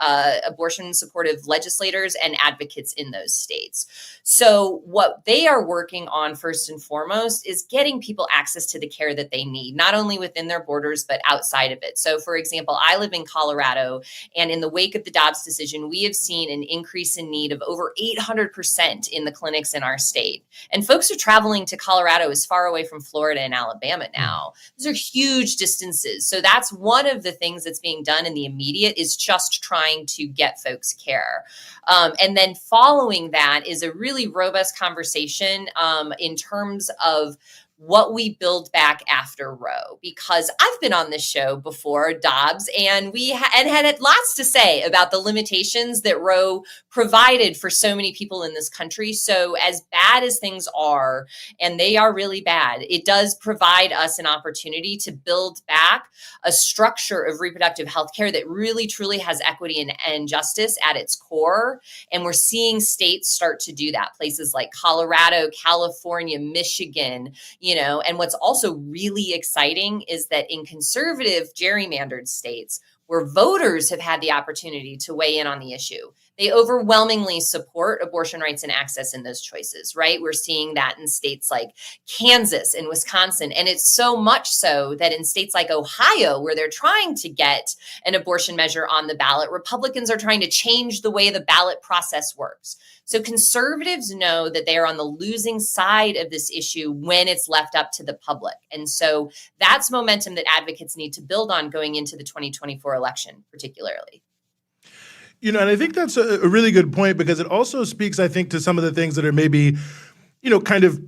abortion supportive legislators and advocates in those states. So what they are working on first and foremost is getting people access to the care that they need, not only within their borders, but outside of it. So for example, I live in Colorado, and in the wake of the Dobbs decision, we have seen an increase in need of over 800% in the clinics in our state. And folks are traveling to Colorado as far away from Florida and Alabama now. Those are huge distances. So that's one of the things that's being done in the immediate, is just trying to get folks care. And then following that is a really robust conversation in terms of what we build back after Roe, because I've been on this show before, Dobbs, and we had lots to say about the limitations that Roe provided for so many people in this country. So as bad as things are, and they are really bad, it does provide us an opportunity to build back a structure of reproductive health care that really, truly has equity and justice at its core. And we're seeing states start to do that, places like Colorado, California, Michigan, and what's also really exciting is that in conservative gerrymandered states where voters have had the opportunity to weigh in on the issue, they overwhelmingly support abortion rights and access in those choices, right? We're seeing that in states like Kansas and Wisconsin. And it's so much so that in states like Ohio, where they're trying to get an abortion measure on the ballot, Republicans are trying to change the way the ballot process works. So conservatives know that they are on the losing side of this issue when it's left up to the public. And so that's momentum that advocates need to build on going into the 2024 election, particularly. And I think that's a really good point, because it also speaks, I think, to some of the things that are maybe, kind of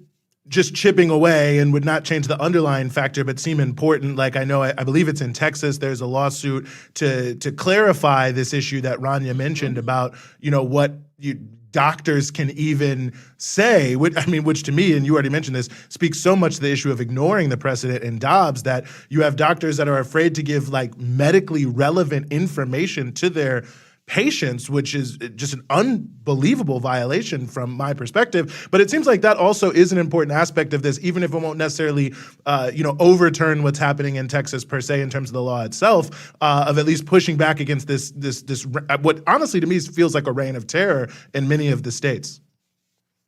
just chipping away and would not change the underlying factor, but seem important. Like I believe it's in Texas, there's a lawsuit to clarify this issue that Rania mentioned about, what doctors can even say, which to me, and you already mentioned this, speaks so much to the issue of ignoring the precedent in Dobbs, that you have doctors that are afraid to give like medically relevant information to their patients, which is just an unbelievable violation from my perspective. But it seems like that also is an important aspect of this, even if it won't necessarily, overturn what's happening in Texas per se in terms of the law itself, of at least pushing back against this what honestly to me feels like a reign of terror in many of the states.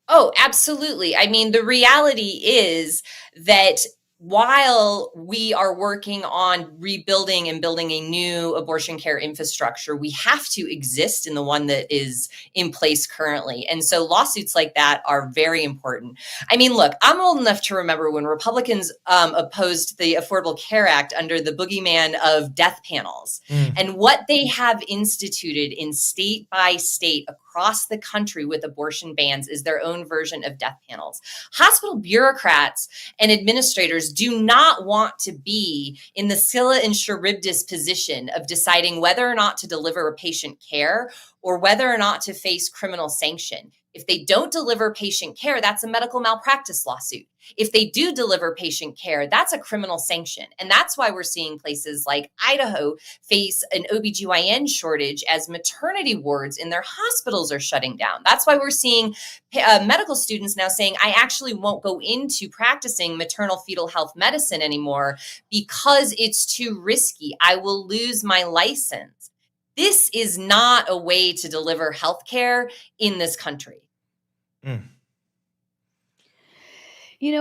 Oh, absolutely. I mean, the reality is that while we are working on rebuilding and building a new abortion care infrastructure, we have to exist in the one that is in place currently. And so lawsuits like that are very important. I mean, look, I'm old enough to remember when Republicans opposed the Affordable Care Act under the boogeyman of death panels. And what they have instituted in state by state across the country with abortion bans is their own version of death panels. Hospital bureaucrats and administrators do not want to be in the Scylla and Charybdis position of deciding whether or not to deliver a patient care or whether or not to face criminal sanction. If they don't deliver patient care, that's a medical malpractice lawsuit. If they do deliver patient care, that's a criminal sanction. And that's why we're seeing places like Idaho face an OBGYN shortage as maternity wards in their hospitals are shutting down. That's why we're seeing medical students now saying, I actually won't go into practicing maternal fetal health medicine anymore because it's too risky. I will lose my license. This is not a way to deliver healthcare in this country.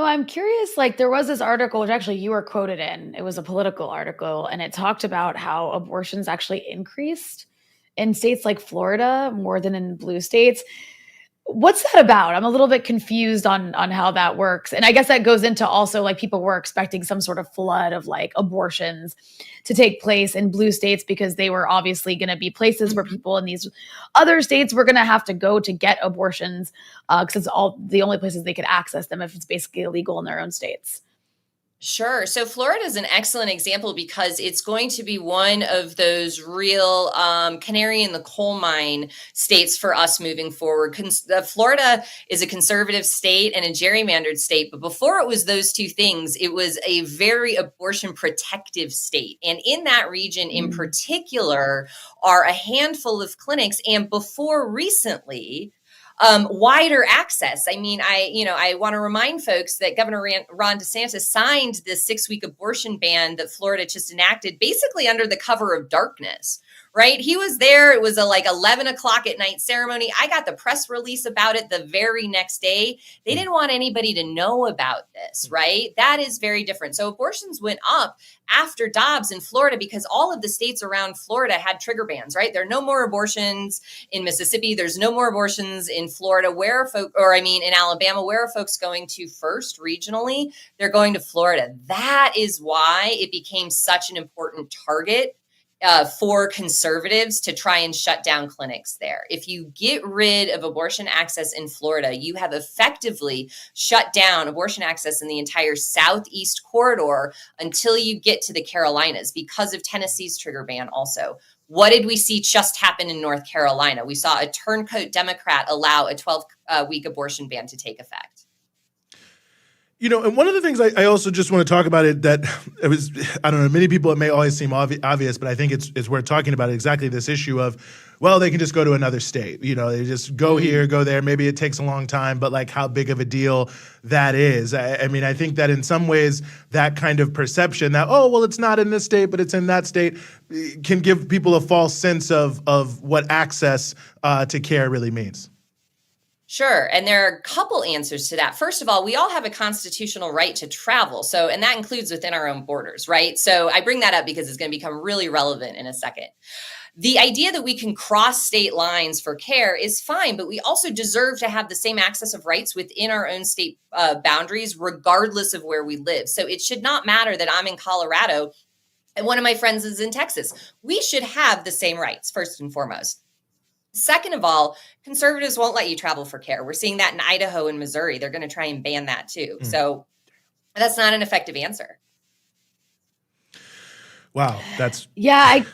I'm curious, like there was this article, which actually you were quoted in. It was a political article, and it talked about how abortions actually increased in states like Florida more than in blue states. What's that about? I'm a little bit confused on how that works. And I guess that goes into also like people were expecting some sort of flood of like abortions to take place in blue states because they were obviously going to be places where people in these other states were going to have to go to get abortions because it's all the only places they could access them if it's basically illegal in their own states. Sure. So Florida is an excellent example because it's going to be one of those real canary in the coal mine states for us moving forward. Florida is a conservative state and a gerrymandered state, but before it was those two things, it was a very abortion protective state. And in that region in particular are a handful of clinics, and before recently, wider access. I mean, I want to remind folks that Governor Ron DeSantis signed this 6-week abortion ban that Florida just enacted basically under the cover of darkness, right? He was there. It was a 11 o'clock at night ceremony. I got the press release about it the very next day. They didn't want anybody to know about this, right? That is very different. So abortions went up after Dobbs in Florida because all of the states around Florida had trigger bans, right? There are no more abortions in Mississippi. There's no more abortions in Florida. In Alabama, where are folks going to first regionally? They're going to Florida. That is why it became such an important target for conservatives to try and shut down clinics there. If you get rid of abortion access in Florida, you have effectively shut down abortion access in the entire southeast corridor until you get to the Carolinas because of Tennessee's trigger ban also. What did we see just happen in North Carolina? We saw a turncoat Democrat allow a 12-week abortion ban to take effect. And one of the things I also just want to talk about many people, it may always seem obvious, but I think it's worth talking about exactly this issue of, well, they can just go to another state. They just go here, go there. Maybe it takes a long time, but like how big of a deal that is. I mean, I think that in some ways that kind of perception that, oh, well, it's not in this state, but it's in that state can give people a false sense of what access to care really means. Sure. And there are a couple answers to that. First of all, we all have a constitutional right to travel. And that includes within our own borders, right? So I bring that up because it's going to become really relevant in a second. The idea that we can cross state lines for care is fine, but we also deserve to have the same access of rights within our own state boundaries, regardless of where we live. So it should not matter that I'm in Colorado and one of my friends is in Texas. We should have the same rights, first and foremost. Second of all, conservatives won't let you travel for care. We're seeing that in Idaho and Missouri. They're going to try and ban that too. So that's not an effective answer. Wow, that's I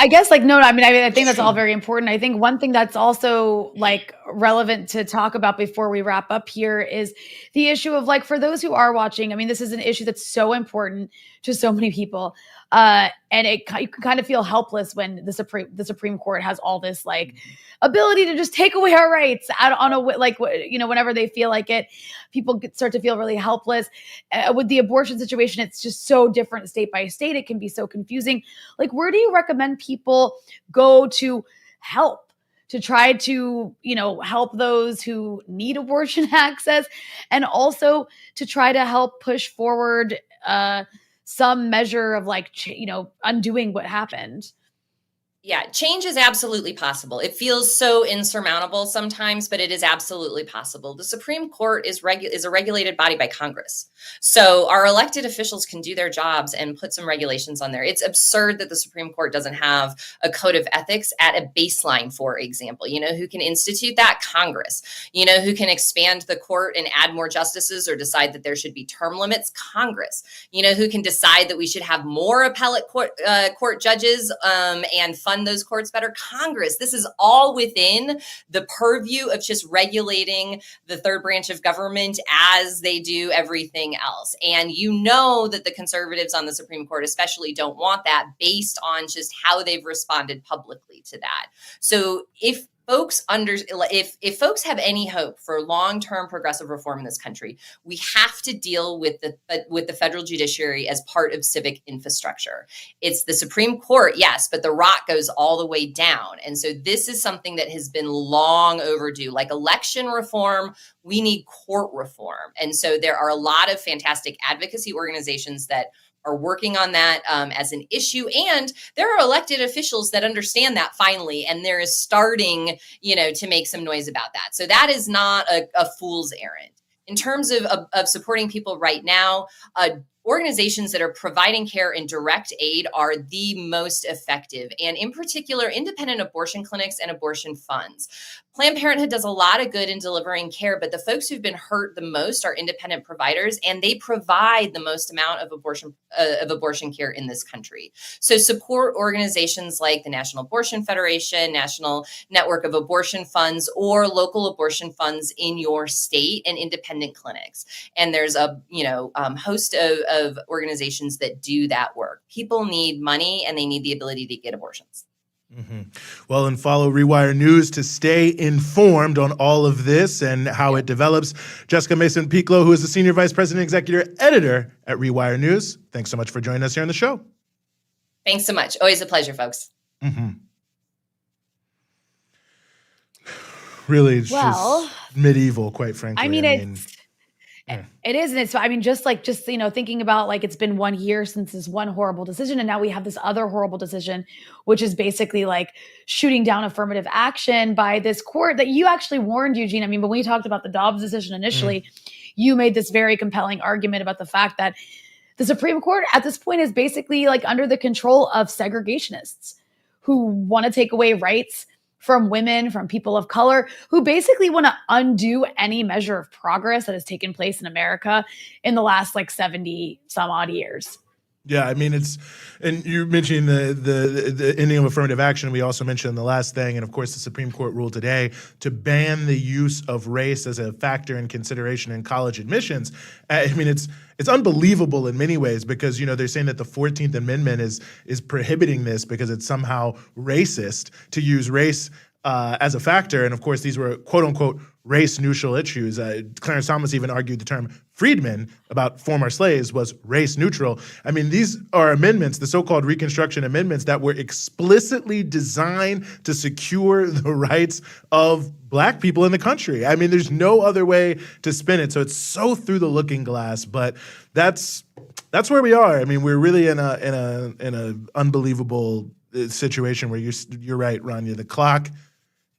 guess I think that's all very important. I think one thing that's also like relevant to talk about before we wrap up here is the issue of like for those who are watching. I mean, this is an issue that's so important to so many people. And you can kind of feel helpless when the Supreme Court has all this like ability to just take away our rights whenever they feel like it. People start to feel really helpless. With the abortion situation, it's just so different state by state. It can be so confusing. Like, where do you recommend people go to help, to try to, help those who need abortion access, and also to try to help push forward some measure of undoing what happened? Yeah, change is absolutely possible. It feels so insurmountable sometimes, but it is absolutely possible. The Supreme Court is a regulated body by Congress. So our elected officials can do their jobs and put some regulations on there. It's absurd that the Supreme Court doesn't have a code of ethics at a baseline, for example. Who can institute that? Congress. Who can expand the court and add more justices or decide that there should be term limits? Congress. Who can decide that we should have more appellate court judges and fund those courts better? Congress. This is all within the purview of just regulating the third branch of government as they do everything else. And that the conservatives on the Supreme Court especially don't want that, based on just how they've responded publicly to that. So if folks have any hope for long-term progressive reform in this country, we have to deal with the federal judiciary as part of civic infrastructure. It's the Supreme Court, yes, but the rock goes all the way down. And so this is something that has been long overdue. Like election reform, we need court reform. And so there are a lot of fantastic advocacy organizations that are working on that as an issue. And there are elected officials that understand that finally, and there is starting, to make some noise about that. So that is not a fool's errand. In terms of supporting people right now, organizations that are providing care and direct aid are the most effective, and in particular, independent abortion clinics and abortion funds. Planned Parenthood does a lot of good in delivering care, but the folks who've been hurt the most are independent providers, and they provide the most amount of abortion care in this country. So support organizations like the National Abortion Federation, National Network of Abortion Funds, or local abortion funds in your state, and independent clinics. And there's a host of organizations that do that work. People need money, and they need the ability to get abortions. Mm-hmm. Well, and follow Rewire News to stay informed on all of this and how it develops. Jessica Mason-Piccolo, who is the Senior Vice President Executive Editor at Rewire News, thanks so much for joining us here on the show. Thanks so much. Always a pleasure, folks. Mm-hmm. Really, it's just medieval, quite frankly. It is, and it's, thinking about it's been 1 year since this one horrible decision, and now we have this other horrible decision, which is basically shooting down affirmative action by this court that you actually warned, Eugene. But when we talked about the Dobbs decision initially, you made this very compelling argument about the fact that the Supreme Court at this point is basically under the control of segregationists who want to take away rights from women, from people of color, who basically want to undo any measure of progress that has taken place in America in the last 70 some odd years. Yeah, and you mentioned the ending of affirmative action. We also mentioned the last thing, and of course the Supreme Court ruled today to ban the use of race as a factor in consideration in college admissions. It's unbelievable in many ways, because they're saying that the 14th Amendment is prohibiting this because it's somehow racist to use race as a factor. And of course, these were quote unquote race neutral issues. Clarence Thomas even argued the term freedmen about former slaves was race neutral. These are amendments, the so-called Reconstruction amendments, that were explicitly designed to secure the rights of Black people in the country. There's no other way to spin it. So it's so through the looking glass, but that's where we are. We're really in a unbelievable situation where you're right, Rania. The clock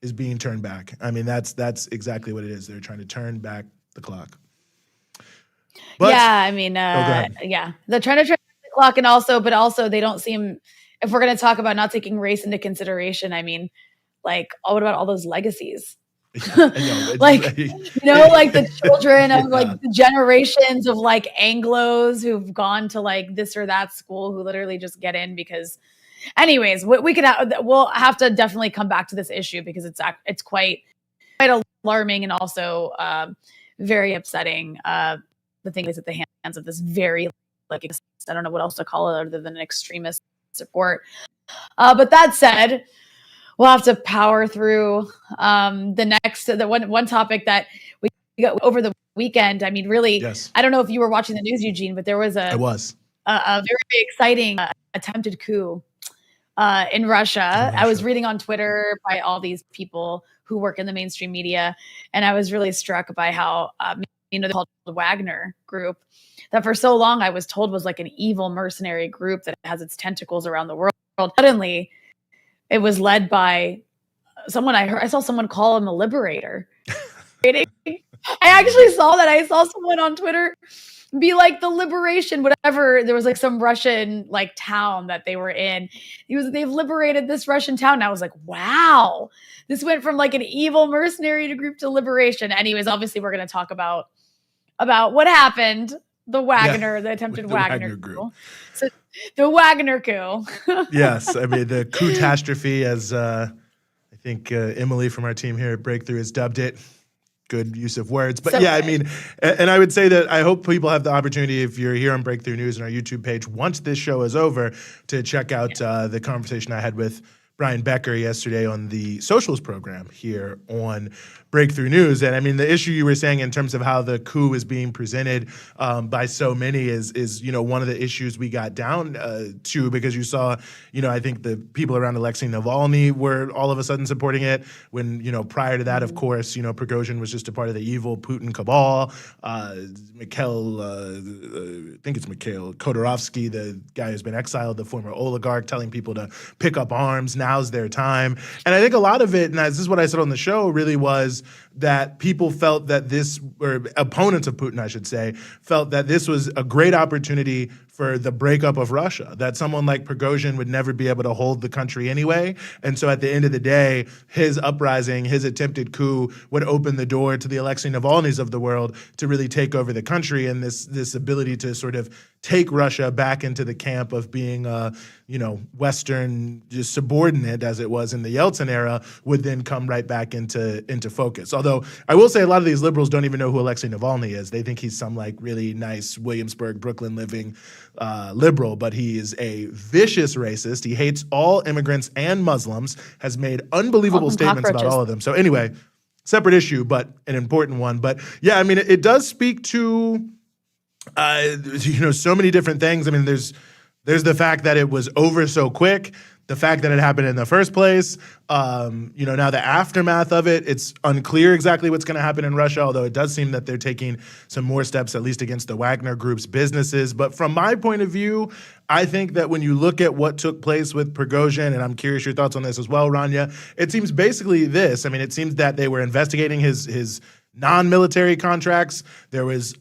is being turned back. That's exactly what it is. They're trying to turn back the clock. But, they're trying to turn back the clock, and also they don't seem, if we're going to talk about not taking race into consideration, what about all those legacies? The children of the generations of Anglos who've gone to this or that school, who literally just get in because. Anyways, we'll have to definitely come back to this issue, because it's quite alarming, and also very upsetting. The thing is at the hands of this very like, I don't know what else to call it other than an extremist support. But that said, we'll have to power through the one topic that we got over the weekend. I mean, really, Yes. I don't know if you were watching the news, Eugene, but there was I was. a very exciting attempted coup in Russia. I was reading on Twitter by all these people who work in the mainstream media, and I was really struck by how they're called the Wagner Group, that for so long I was told was like an evil mercenary group that has its tentacles around the world. Suddenly, it was led by someone I saw someone call him a liberator. I actually saw that. I saw someone on Twitter be like the liberation, whatever. There was like some Russian like town that they were in. They've liberated this Russian town. And I was like, wow, this went from like an evil mercenary group to liberation. Anyways, obviously we're going to talk about what happened. The attempted Wagner coup. So the Wagner coup. Yes, I mean the coup-tastrophe, as I think Emily from our team here at Breakthrough has dubbed it. Good use of words. But I mean, and I would say that I hope people have the opportunity, if you're here on Breakthrough News and our YouTube page, once this show is over, to check out the conversation I had with Brian Becker yesterday on the Socials program here on Breakthrough News. And I mean, the issue you were saying in terms of how the coup is being presented by so many is one of the issues we got down to, because you saw, I think the people around Alexei Navalny were all of a sudden supporting it when, prior to that, of course, Prigozhin was just a part of the evil Putin cabal. Mikhail Khodorkovsky, the guy who's been exiled, the former oligarch, telling people to pick up arms. Now's their time. And I think a lot of it, and this is what I said on the show, really was that people felt that or opponents of Putin, I should say, felt that this was a great opportunity for the breakup of Russia, that someone like Prigozhin would never be able to hold the country anyway. And so at the end of the day, his uprising, his attempted coup would open the door to the Alexei Navalny's of the world to really take over the country, and this ability to sort of take Russia back into the camp of being Western just subordinate, as it was in the Yeltsin era, would then come right back into focus. Although I will say a lot of these liberals don't even know who Alexei Navalny is. They think he's some like really nice Williamsburg, Brooklyn living liberal, but he is a vicious racist. He hates all immigrants and Muslims, has made unbelievable statements about all of them. So anyway, separate issue, but an important one. But yeah, I mean, it does speak to so many different things. I mean, there's the fact that it was over so quick, the fact that it happened in the first place. Now the aftermath of it, it's unclear exactly what's going to happen in Russia, although it does seem that they're taking some more steps, at least against the Wagner Group's businesses. But from my point of view, I think that when you look at what took place with Prigozhin, and I'm curious your thoughts on this as well, Rania, it seems basically this. I mean, it seems that they were investigating his non-military contracts. There was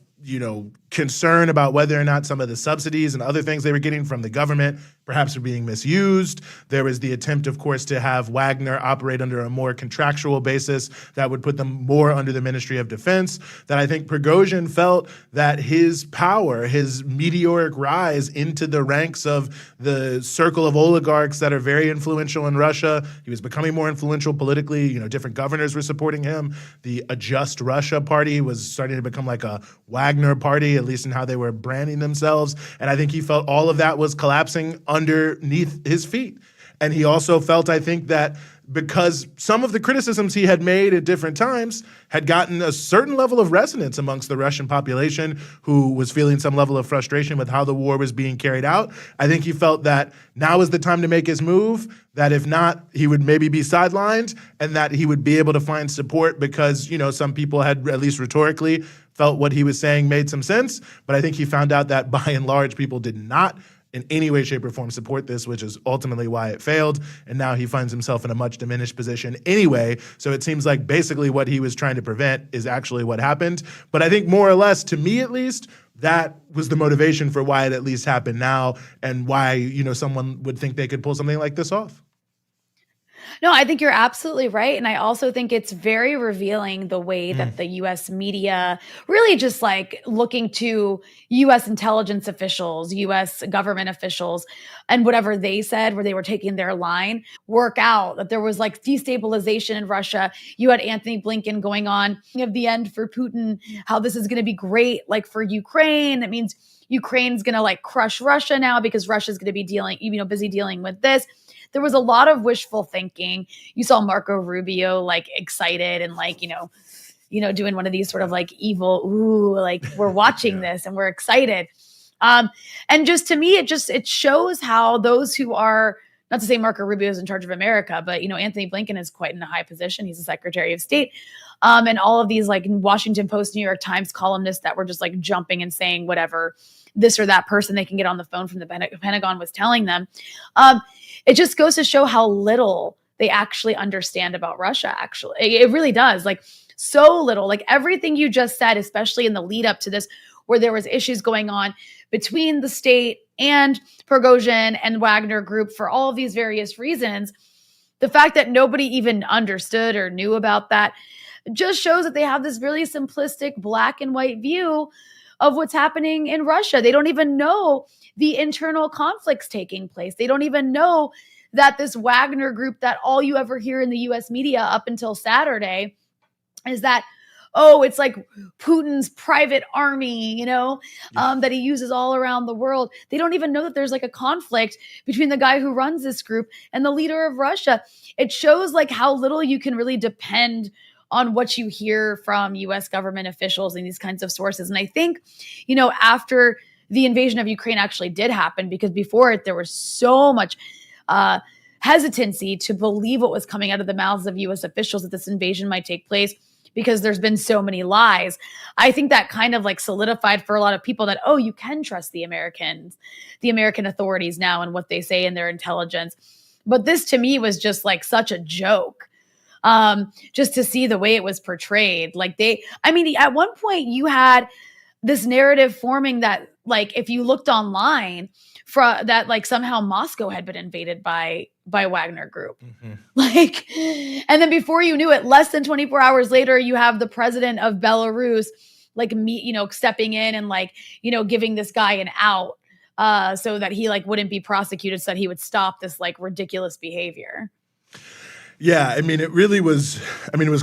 concern about whether or not some of the subsidies and other things they were getting from the government perhaps were being misused. There was the attempt, of course, to have Wagner operate under a more contractual basis that would put them more under the Ministry of Defense. That I think Prigozhin felt that his power, his meteoric rise into the ranks of the circle of oligarchs that are very influential in Russia, he was becoming more influential politically. Different governors were supporting him. The Adjust Russia party was starting to become like a Wagner party, at least in how they were branding themselves. And I think he felt all of that was collapsing underneath his feet. And he also felt, I think, that because some of the criticisms he had made at different times had gotten a certain level of resonance amongst the Russian population, who was feeling some level of frustration with how the war was being carried out. I think he felt that now is the time to make his move, that if not, he would maybe be sidelined, and that he would be able to find support because, some people had, at least rhetorically, felt what he was saying made some sense. But I think he found out that by and large, people did not in any way, shape, or form support this, which is ultimately why it failed. And now he finds himself in a much diminished position anyway. So it seems like basically what he was trying to prevent is actually what happened. But I think more or less, to me at least, that was the motivation for why it at least happened now, and why, someone would think they could pull something like this off. No, I think you're absolutely right. And I also think it's very revealing the way that the US media really just like looking to US intelligence officials, US government officials, and whatever they said, where they were taking their line, work out that there was like destabilization in Russia. You had Anthony Blinken going on of the end for Putin, how this is going to be great, like for Ukraine. That means Ukraine's going to like crush Russia now because Russia's going to be busy dealing with this. There was a lot of wishful thinking. You saw Marco Rubio like excited and like, doing one of these sort of like evil, like we're watching this and we're excited. And just to me, it shows how those who are, not to say Marco Rubio is in charge of America, but Anthony Blinken is quite in a high position. He's the Secretary of State. And all of these like Washington Post, New York Times columnists that were just like jumping and saying whatever this or that person they can get on the phone from the Pentagon was telling them. It just goes to show how little they actually understand about Russia. Actually, it really does. Like so little, like everything you just said, especially in the lead up to this, where there was issues going on between the state and Prigozhin and Wagner Group for all of these various reasons. The fact that nobody even understood or knew about that just shows that they have this really simplistic black and white view of what's happening in Russia. They don't even know the internal conflicts taking place. They don't even know that this Wagner Group that all you ever hear in the US media up until Saturday is that, it's like Putin's private army, that he uses all around the world. They don't even know that there's like a conflict between the guy who runs this group and the leader of Russia. It shows like how little you can really depend on what you hear from US government officials and these kinds of sources. And I think, after the invasion of Ukraine actually did happen, because before it, there was so much hesitancy to believe what was coming out of the mouths of US officials that this invasion might take place because there's been so many lies. I think that kind of like solidified for a lot of people that, you can trust the American authorities now and what they say in their intelligence. But this to me was just like such a joke. Just to see the way it was portrayed. At one point you had this narrative forming that like, if you looked online that like somehow Moscow had been invaded by Wagner Group. And then before you knew it, less than 24 hours later, you have the president of Belarus, like stepping in and like, giving this guy an out, so that he like wouldn't be prosecuted, so that he would stop this like ridiculous behavior. Yeah, it was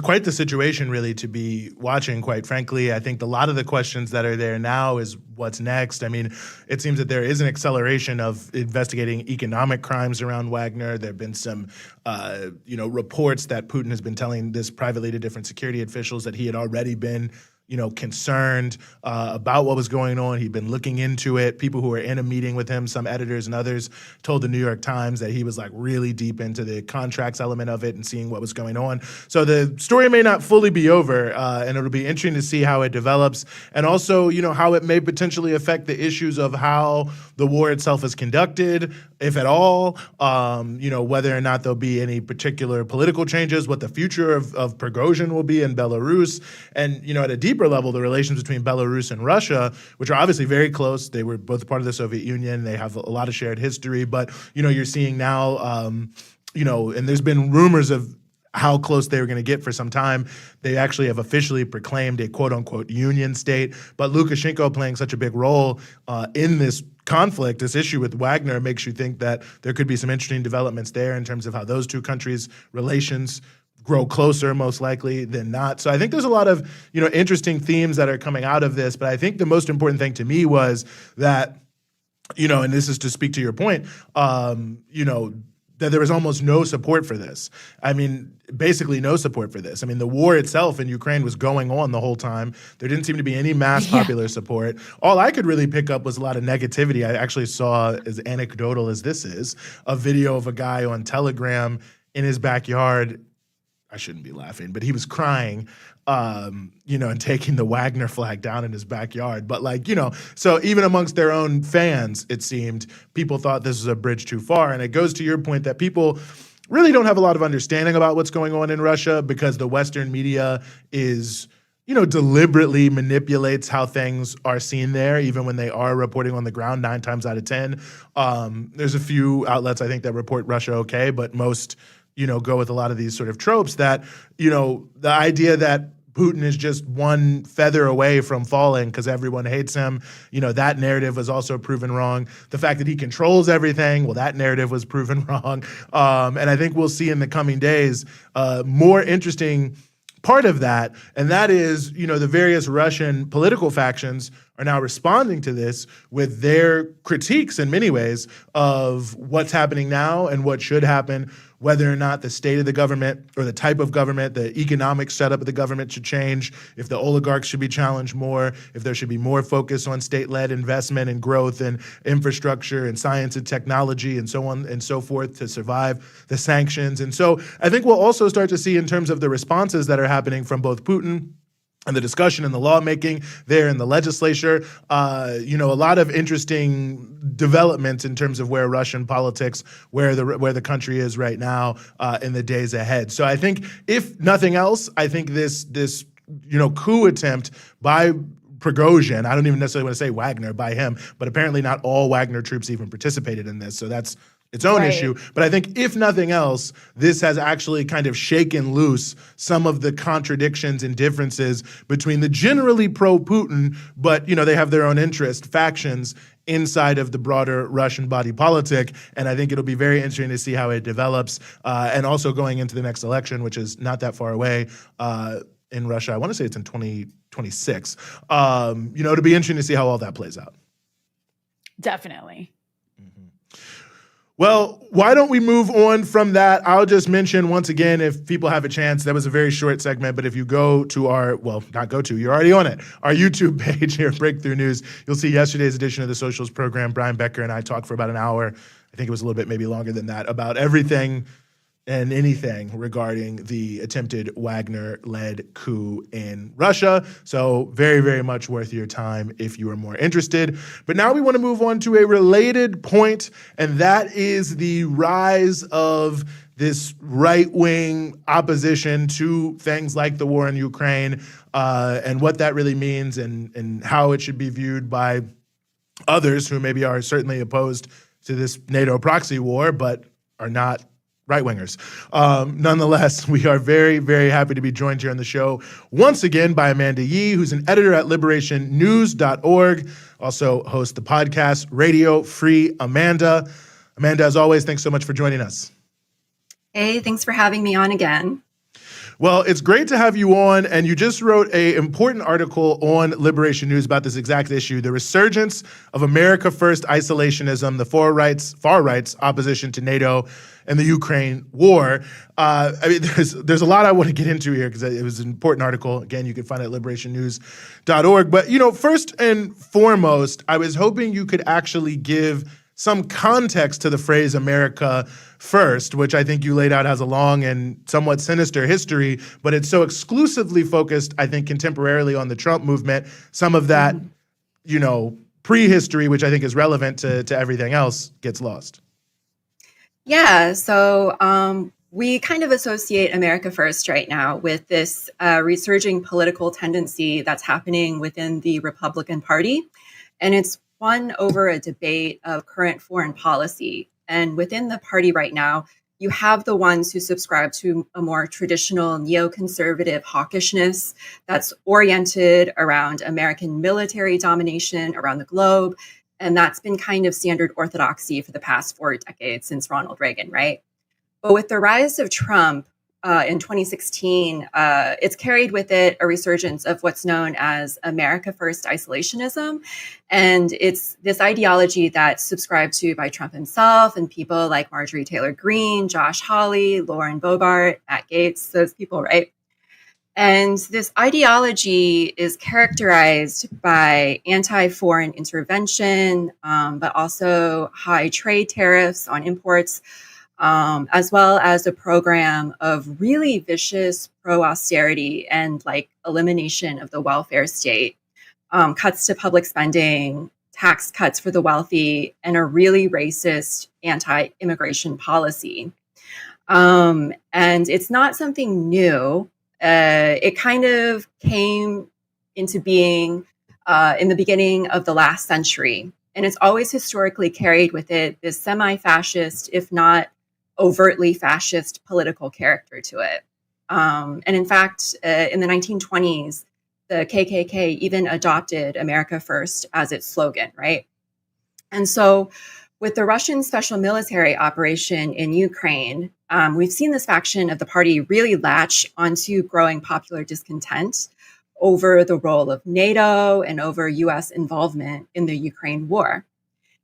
quite the situation really to be watching, quite frankly. I think a lot of the questions that are there now is what's next. It seems that there is an acceleration of investigating economic crimes around Wagner. There have been some, reports that Putin has been telling this privately to different security officials that he had already been concerned about what was going on. He'd been looking into it. People who were in a meeting with him, some editors and others, told the New York Times that he was like really deep into the contracts element of it and seeing what was going on. So the story may not fully be over, and it'll be interesting to see how it develops, and also, how it may potentially affect the issues of how the war itself is conducted, if at all, whether or not there'll be any particular political changes, what the future of Prigozhin will be in Belarus, and, at a deeper level, the relations between Belarus and Russia, which are obviously very close. They were both part of the Soviet Union. They have a lot of shared history, but, you're seeing now, and there's been rumors of how close they were going to get for some time. They actually have officially proclaimed a quote-unquote union state, but Lukashenko playing such a big role in this conflict, this issue with Wagner, makes you think that there could be some interesting developments there in terms of how those two countries' relations grow closer, most likely than not. So I think there's a lot of, interesting themes that are coming out of this, but I think the most important thing to me was that, and this is to speak to your point, that there was almost no support for this. Basically no support for this. The war itself in Ukraine was going on the whole time. There didn't seem to be any mass popular support. All I could really pick up was a lot of negativity. I actually saw, as anecdotal as this is, a video of a guy on Telegram in his backyard. I shouldn't be laughing, but he was crying, and taking the Wagner flag down in his backyard. But so even amongst their own fans, it seemed, people thought this was a bridge too far. And it goes to your point that people really don't have a lot of understanding about what's going on in Russia because the Western media is, deliberately manipulates how things are seen there, even when they are reporting on the ground 9 times out of 10. There's a few outlets, I think, that report Russia okay, but most go with a lot of these sort of tropes that, the idea that Putin is just one feather away from falling because everyone hates him. That narrative was also proven wrong. The fact that he controls everything, well, that narrative was proven wrong. And I think we'll see in the coming days more interesting part of that, and that is, the various Russian political factions are now responding to this with their critiques in many ways of what's happening now and what should happen, whether or not the state of the government or the type of government, the economic setup of the government should change, if the oligarchs should be challenged more, if there should be more focus on state-led investment and growth and infrastructure and science and technology and so on and so forth to survive the sanctions. And so I think we'll also start to see in terms of the responses that are happening from both Putin and the discussion and the lawmaking there in the legislature, a lot of interesting developments in terms of where Russian politics, where the country is right now in the days ahead. So I think, if nothing else, I think this coup attempt by Prigozhin, I don't even necessarily want to say Wagner, by him, but apparently not all Wagner troops even participated in this. So that's its own issue. But I think, if nothing else, this has actually kind of shaken loose some of the contradictions and differences between the generally pro-Putin, but, they have their own interest, factions inside of the broader Russian body politic. And I think it'll be very interesting to see how it develops. And also going into the next election, which is not that far away in Russia. I want to say it's in 2026. It'll be interesting to see how all that plays out. Definitely. Well, why don't we move on from that? I'll just mention once again, if people have a chance, that was a very short segment, but if you go to you're already on it, our YouTube page here at Breakthrough News, you'll see yesterday's edition of the Socials program. Brian Becker and I talked for about an hour, I think it was a little bit maybe longer than that, about everything and anything regarding the attempted Wagner-led coup in Russia. So very, very much worth your time if you are more interested. But now we want to move on to a related point, and that is the rise of this right-wing opposition to things like the war in Ukraine, and what that really means and how it should be viewed by others who maybe are certainly opposed to this NATO proxy war, but are not right-wingers. Nonetheless, we are very, very happy to be joined here on the show once again by Amanda Yee, who's an editor at liberationnews.org, also hosts the podcast Radio Free Amanda. Amanda, as always, thanks so much for joining us. Hey, thanks for having me on again. Well, it's great to have you on, and you just wrote an important article on Liberation News about this exact issue, the resurgence of America First isolationism, the far right's opposition to NATO, and the Ukraine war. There's a lot I want to get into here because it was an important article. Again, you can find it at liberationnews.org. But, first and foremost, I was hoping you could actually give some context to the phrase America First, which I think you laid out has a long and somewhat sinister history, but it's so exclusively focused, I think, contemporarily on the Trump movement. Some of that, prehistory, which I think is relevant to everything else, gets lost. Yeah, so we kind of associate America First right now with this resurging political tendency that's happening within the Republican Party. And it's won over a debate of current foreign policy. And within the party right now, you have the ones who subscribe to a more traditional neoconservative hawkishness that's oriented around American military domination around the globe. And that's been kind of standard orthodoxy for the past 4 decades since Ronald Reagan, right? But with the rise of Trump in 2016, it's carried with it a resurgence of what's known as America First isolationism. And it's this ideology that's subscribed to by Trump himself and people like Marjorie Taylor Greene, Josh Hawley, Lauren Boebert, Matt Gaetz, those people, right? And this ideology is characterized by anti-foreign intervention, but also high trade tariffs on imports, as well as a program of really vicious pro-austerity and elimination of the welfare state, cuts to public spending, tax cuts for the wealthy, and a really racist anti-immigration policy. And it's not something new. It kind of came into being in the beginning of the last century. And it's always historically carried with it this semi-fascist, if not overtly fascist political character to it. And in fact, in the 1920s, the KKK even adopted America First as its slogan, right? And so with the Russian special military operation in Ukraine, we've seen this faction of the party really latch onto growing popular discontent over the role of NATO and over US involvement in the Ukraine war.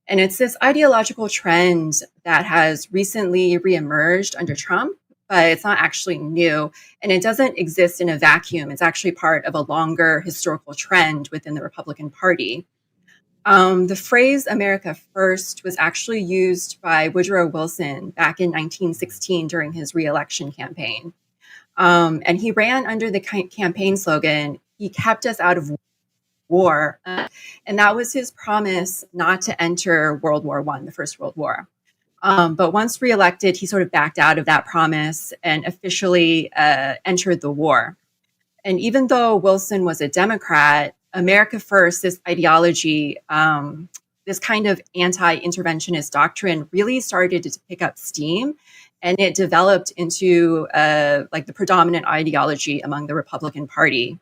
And it's this ideological trend that has recently reemerged under Trump, but it's not actually new. And it doesn't exist in a vacuum. It's actually part of a longer historical trend within the Republican Party. The phrase America First was actually used by Woodrow Wilson back in 1916 during his re-election campaign. And he ran under the campaign slogan, "He kept us out of war." And that was his promise not to enter World War I, the First World War. But once reelected, he sort of backed out of that promise and officially entered the war. And even though Wilson was a Democrat, America First, this ideology, this kind of anti-interventionist doctrine really started to pick up steam, and it developed into like the predominant ideology among the Republican Party.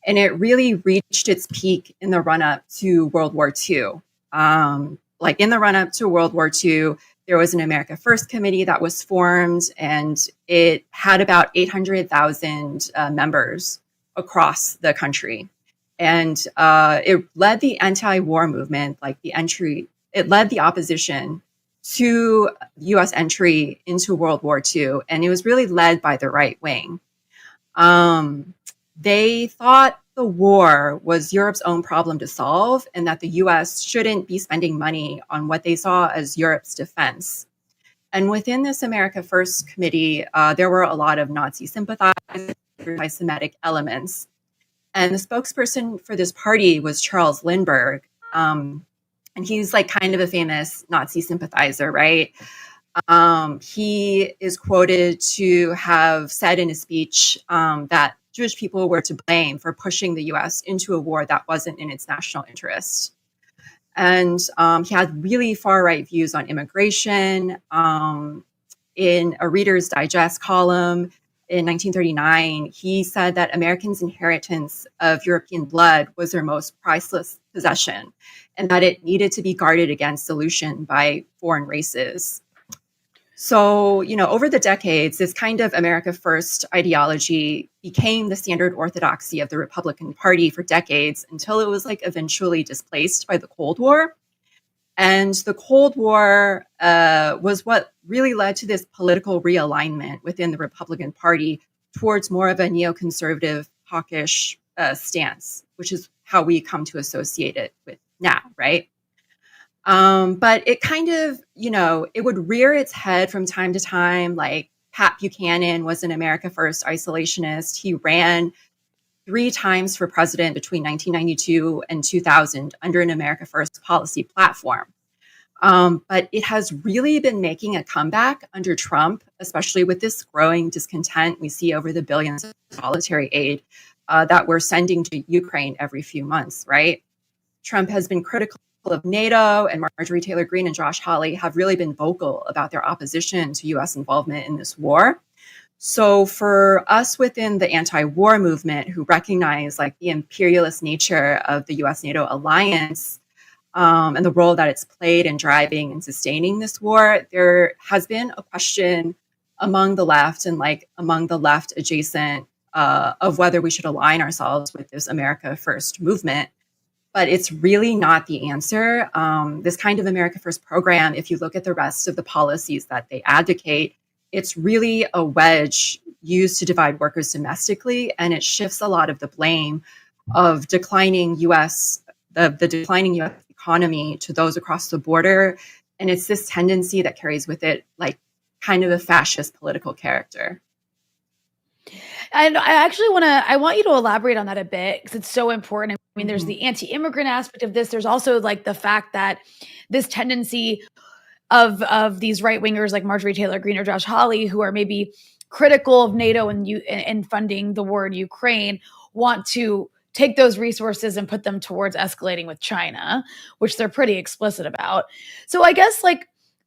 And it really reached its peak in the run-up to World War II. Like in the run-up to World War II, there was an America First committee that was formed, and it had about 800,000 members across the country. And it led the anti-war movement, it led the opposition to US entry into World War II. And it was really led by the right wing. They thought the war was Europe's own problem to solve, and that the US shouldn't be spending money on what they saw as Europe's defense. And within this America First committee, there were a lot of Nazi sympathizers, anti-Semitic elements. And the spokesperson for this party was Charles Lindbergh. And he's like kind of a famous Nazi sympathizer, right? He is quoted to have said in his speech that Jewish people were to blame for pushing the US into a war that wasn't in its national interest. And he had really far-right views on immigration. In a Reader's Digest column in 1939, he said that Americans' inheritance of European blood was their most priceless possession, and that it needed to be guarded against dilution by foreign races. So, over the decades, this kind of America First ideology became the standard orthodoxy of the Republican Party for decades, until it was eventually displaced by the Cold War. And the Cold War was what really led to this political realignment within the Republican Party towards more of a neoconservative, hawkish stance, which is how we come to associate it with now, right? But it kind of, it would rear its head from time to time. Like Pat Buchanan was an America First isolationist. He ran 3 times for president between 1992 and 2000 under an America First policy platform. But it has really been making a comeback under Trump, especially with this growing discontent we see over the billions of military aid that we're sending to Ukraine every few months, right? Trump has been critical of NATO, and Marjorie Taylor Greene and Josh Hawley have really been vocal about their opposition to US involvement in this war. So for us within the anti-war movement who recognize the imperialist nature of the US-NATO alliance and the role that it's played in driving and sustaining this war, there has been a question among the left and among the left adjacent of whether we should align ourselves with this America First movement. But it's really not the answer. This kind of America First program, if you look at the rest of the policies that they advocate, it's really a wedge used to divide workers domestically, and it shifts a lot of the blame of the declining US economy to those across the border. And it's this tendency that carries with it kind of a fascist political character. And I want you to elaborate on that a bit, because it's so important. I mean, there's the anti-immigrant aspect of this. There's also the fact that this tendency of these right-wingers like Marjorie Taylor Greene or Josh Hawley, who are maybe critical of NATO and funding the war in Ukraine, want to take those resources and put them towards escalating with China, which they're pretty explicit about. So I guess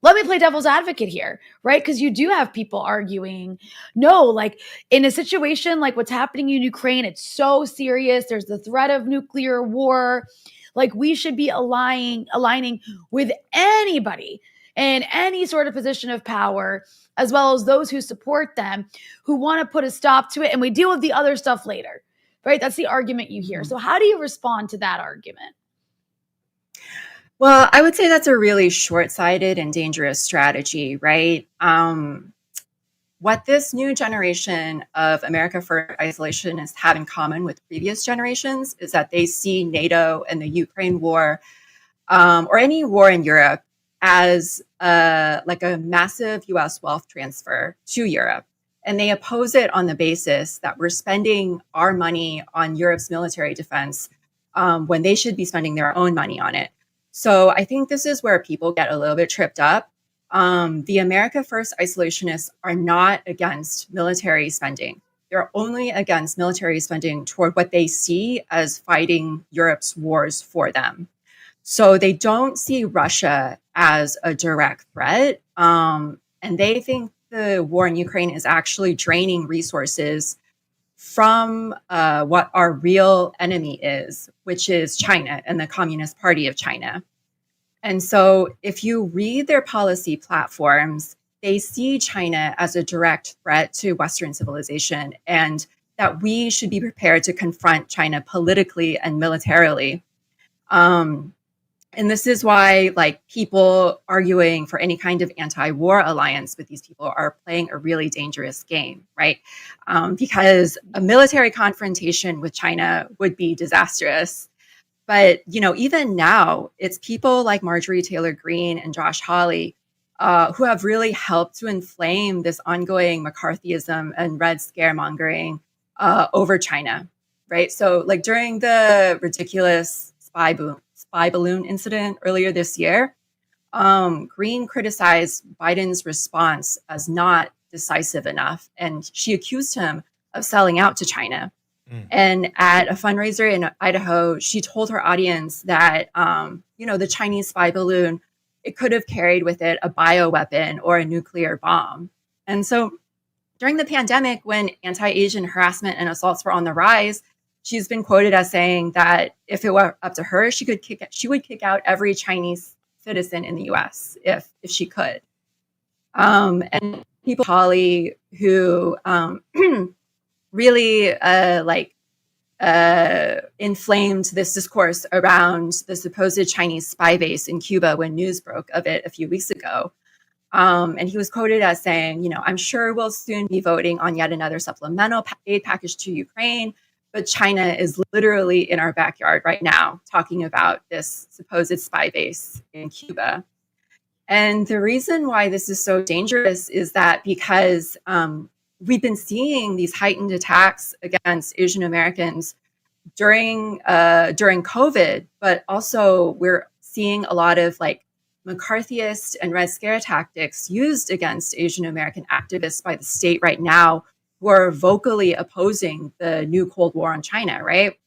let me play devil's advocate here, right? Because you do have people arguing, no, like in a situation like what's happening in Ukraine, it's so serious. There's the threat of nuclear war. Like we should be aligning with anybody in any sort of position of power, as well as those who support them, who want to put a stop to it. And we deal with the other stuff later, right? That's the argument you hear. So how do you respond to that argument? Well, I would say that's a really short-sighted and dangerous strategy, right? What this new generation of America First isolationists have in common with previous generations is that they see NATO and the Ukraine war, or any war in Europe, as like a massive U.S. wealth transfer to Europe. And they oppose it on the basis that we're spending our money on Europe's military defense when they should be spending their own money on it. So I think this is where people get a little bit tripped up. The America First isolationists are not against military spending. They're only against military spending toward what they see as fighting Europe's wars for them. So they don't see Russia as a direct threat. And they think the war in Ukraine is actually draining resources from what our real enemy is, which is China and the Communist Party of China. And so if you read their policy platforms, they see China as a direct threat to Western civilization, and that we should be prepared to confront China politically and militarily. And this is why, like, people arguing for any kind of anti-war alliance with these people are playing a really dangerous game, right? Because a military confrontation with China would be disastrous. But, you know, even now, it's people like Marjorie Taylor Greene and Josh Hawley who have really helped to inflame this ongoing McCarthyism and red scaremongering over China, right? So, like, during the ridiculous spy balloon incident earlier this year, Greene criticized Biden's response as not decisive enough, and she accused him of selling out to China. And at a fundraiser in Idaho, she told her audience that, you know, the Chinese spy balloon, it could have carried with it a bioweapon or a nuclear bomb. And so during the pandemic, when anti-Asian harassment and assaults were on the rise, she's been quoted as saying that if it were up to her, she would kick out every Chinese citizen in the U.S. if she could. And people, Holly, who really inflamed this discourse around the supposed Chinese spy base in Cuba when news broke of it a few weeks ago. And he was quoted as saying, you know, I'm sure we'll soon be voting on yet another supplemental aid package to Ukraine, but China is literally in our backyard right now talking about this supposed spy base in Cuba. And the reason why this is so dangerous is that because we've been seeing these heightened attacks against Asian Americans during COVID, but also we're seeing a lot of like McCarthyist and Red Scare tactics used against Asian American activists by the state right now who are vocally opposing the new Cold War on China, right?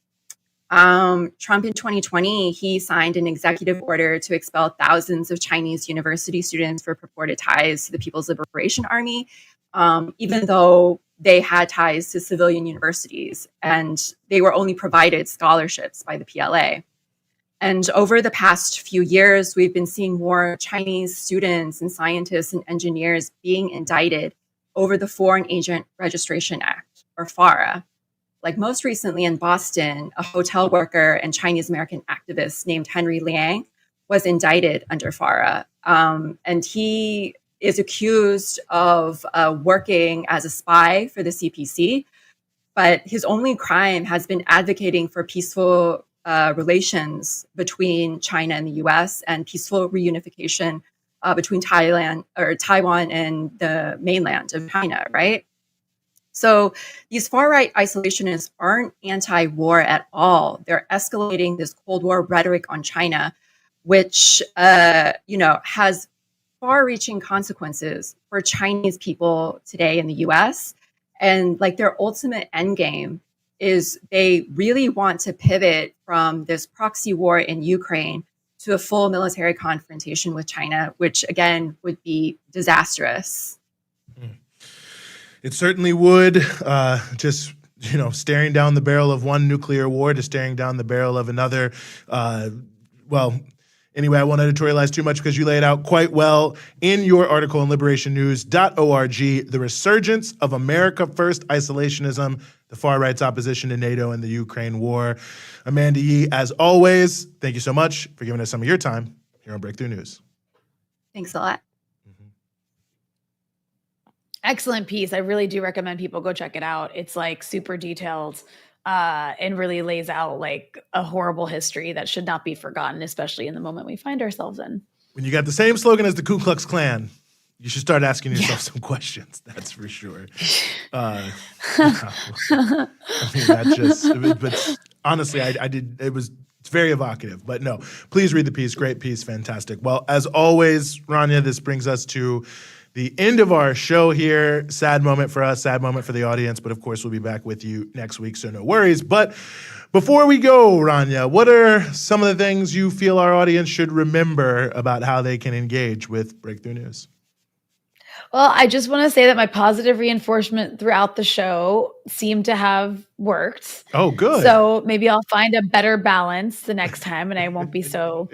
Trump in 2020, he signed an executive order to expel thousands of Chinese university students for purported ties to the People's Liberation Army, even though they had ties to civilian universities and they were only provided scholarships by the PLA. And over the past few years, we've been seeing more Chinese students and scientists and engineers being indicted over the Foreign Agent Registration Act, or FARA. Like most recently in Boston, a hotel worker and Chinese American activist named Henry Liang was indicted under FARA. And he is accused of working as a spy for the CPC, but his only crime has been advocating for peaceful relations between China and the US and peaceful reunification between Taiwan and the mainland of China, right? So these far-right isolationists aren't anti-war at all. They're escalating this Cold War rhetoric on China, which has far-reaching consequences for Chinese people today in the US. And like their ultimate endgame is they really want to pivot from this proxy war in Ukraine to a full military confrontation with China, which again would be disastrous. It certainly would. Just staring down the barrel of one nuclear war to staring down the barrel of another. Anyway, I won't editorialize too much because you lay it out quite well in your article on liberationnews.org, The Resurgence of America First Isolationism, the far right's opposition to NATO and the Ukraine war. Amanda Yee, as always, thank you so much for giving us some of your time here on Breakthrough News. Thanks a lot. Excellent piece. I really do recommend people go check it out. It's like super detailed and really lays out like a horrible history that should not be forgotten, especially in the moment we find ourselves in. When you got the same slogan as the Ku Klux Klan, you should start asking yourself some questions. That's for sure. I mean, but honestly, it's very evocative, but no, please read the piece. Great piece. Fantastic. Well, as always, Rania, this brings us to the end of our show here. Sad moment for us, sad moment for the audience, but of course we'll be back with you next week, so no worries. But before we go, Rania, what are some of the things you feel our audience should remember about how they can engage with Breakthrough News? Well, I just want to say that my positive reinforcement throughout the show seemed to have worked. Oh, good. So maybe I'll find a better balance the next time and I won't be so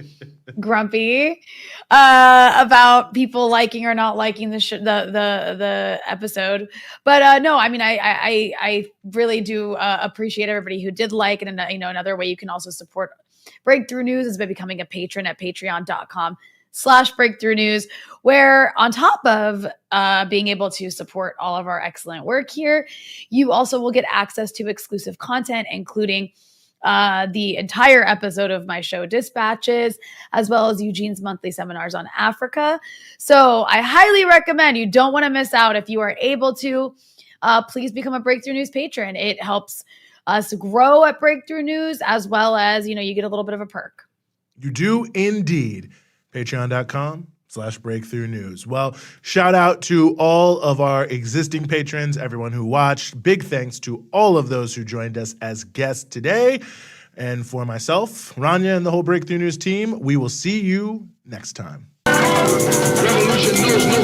grumpy about people liking or not liking the episode. But no, I mean, I really do appreciate everybody who did like it. And another way you can also support Breakthrough News is by becoming a patron at patreon.com/Breakthrough News, where on top of being able to support all of our excellent work here, you also will get access to exclusive content, including the entire episode of my show Dispatches, as well as Eugene's monthly seminars on Africa. So I highly recommend, you don't want to miss out. If you are able to, please become a Breakthrough News patron. It helps us grow at Breakthrough News, as well as, you get a little bit of a perk. You do indeed. Patreon.com/Breakthrough News. Well, shout out to all of our existing patrons, everyone who watched. Big thanks to all of those who joined us as guests today. And for myself, Rania, and the whole Breakthrough News team, we will see you next time. Revolution knows no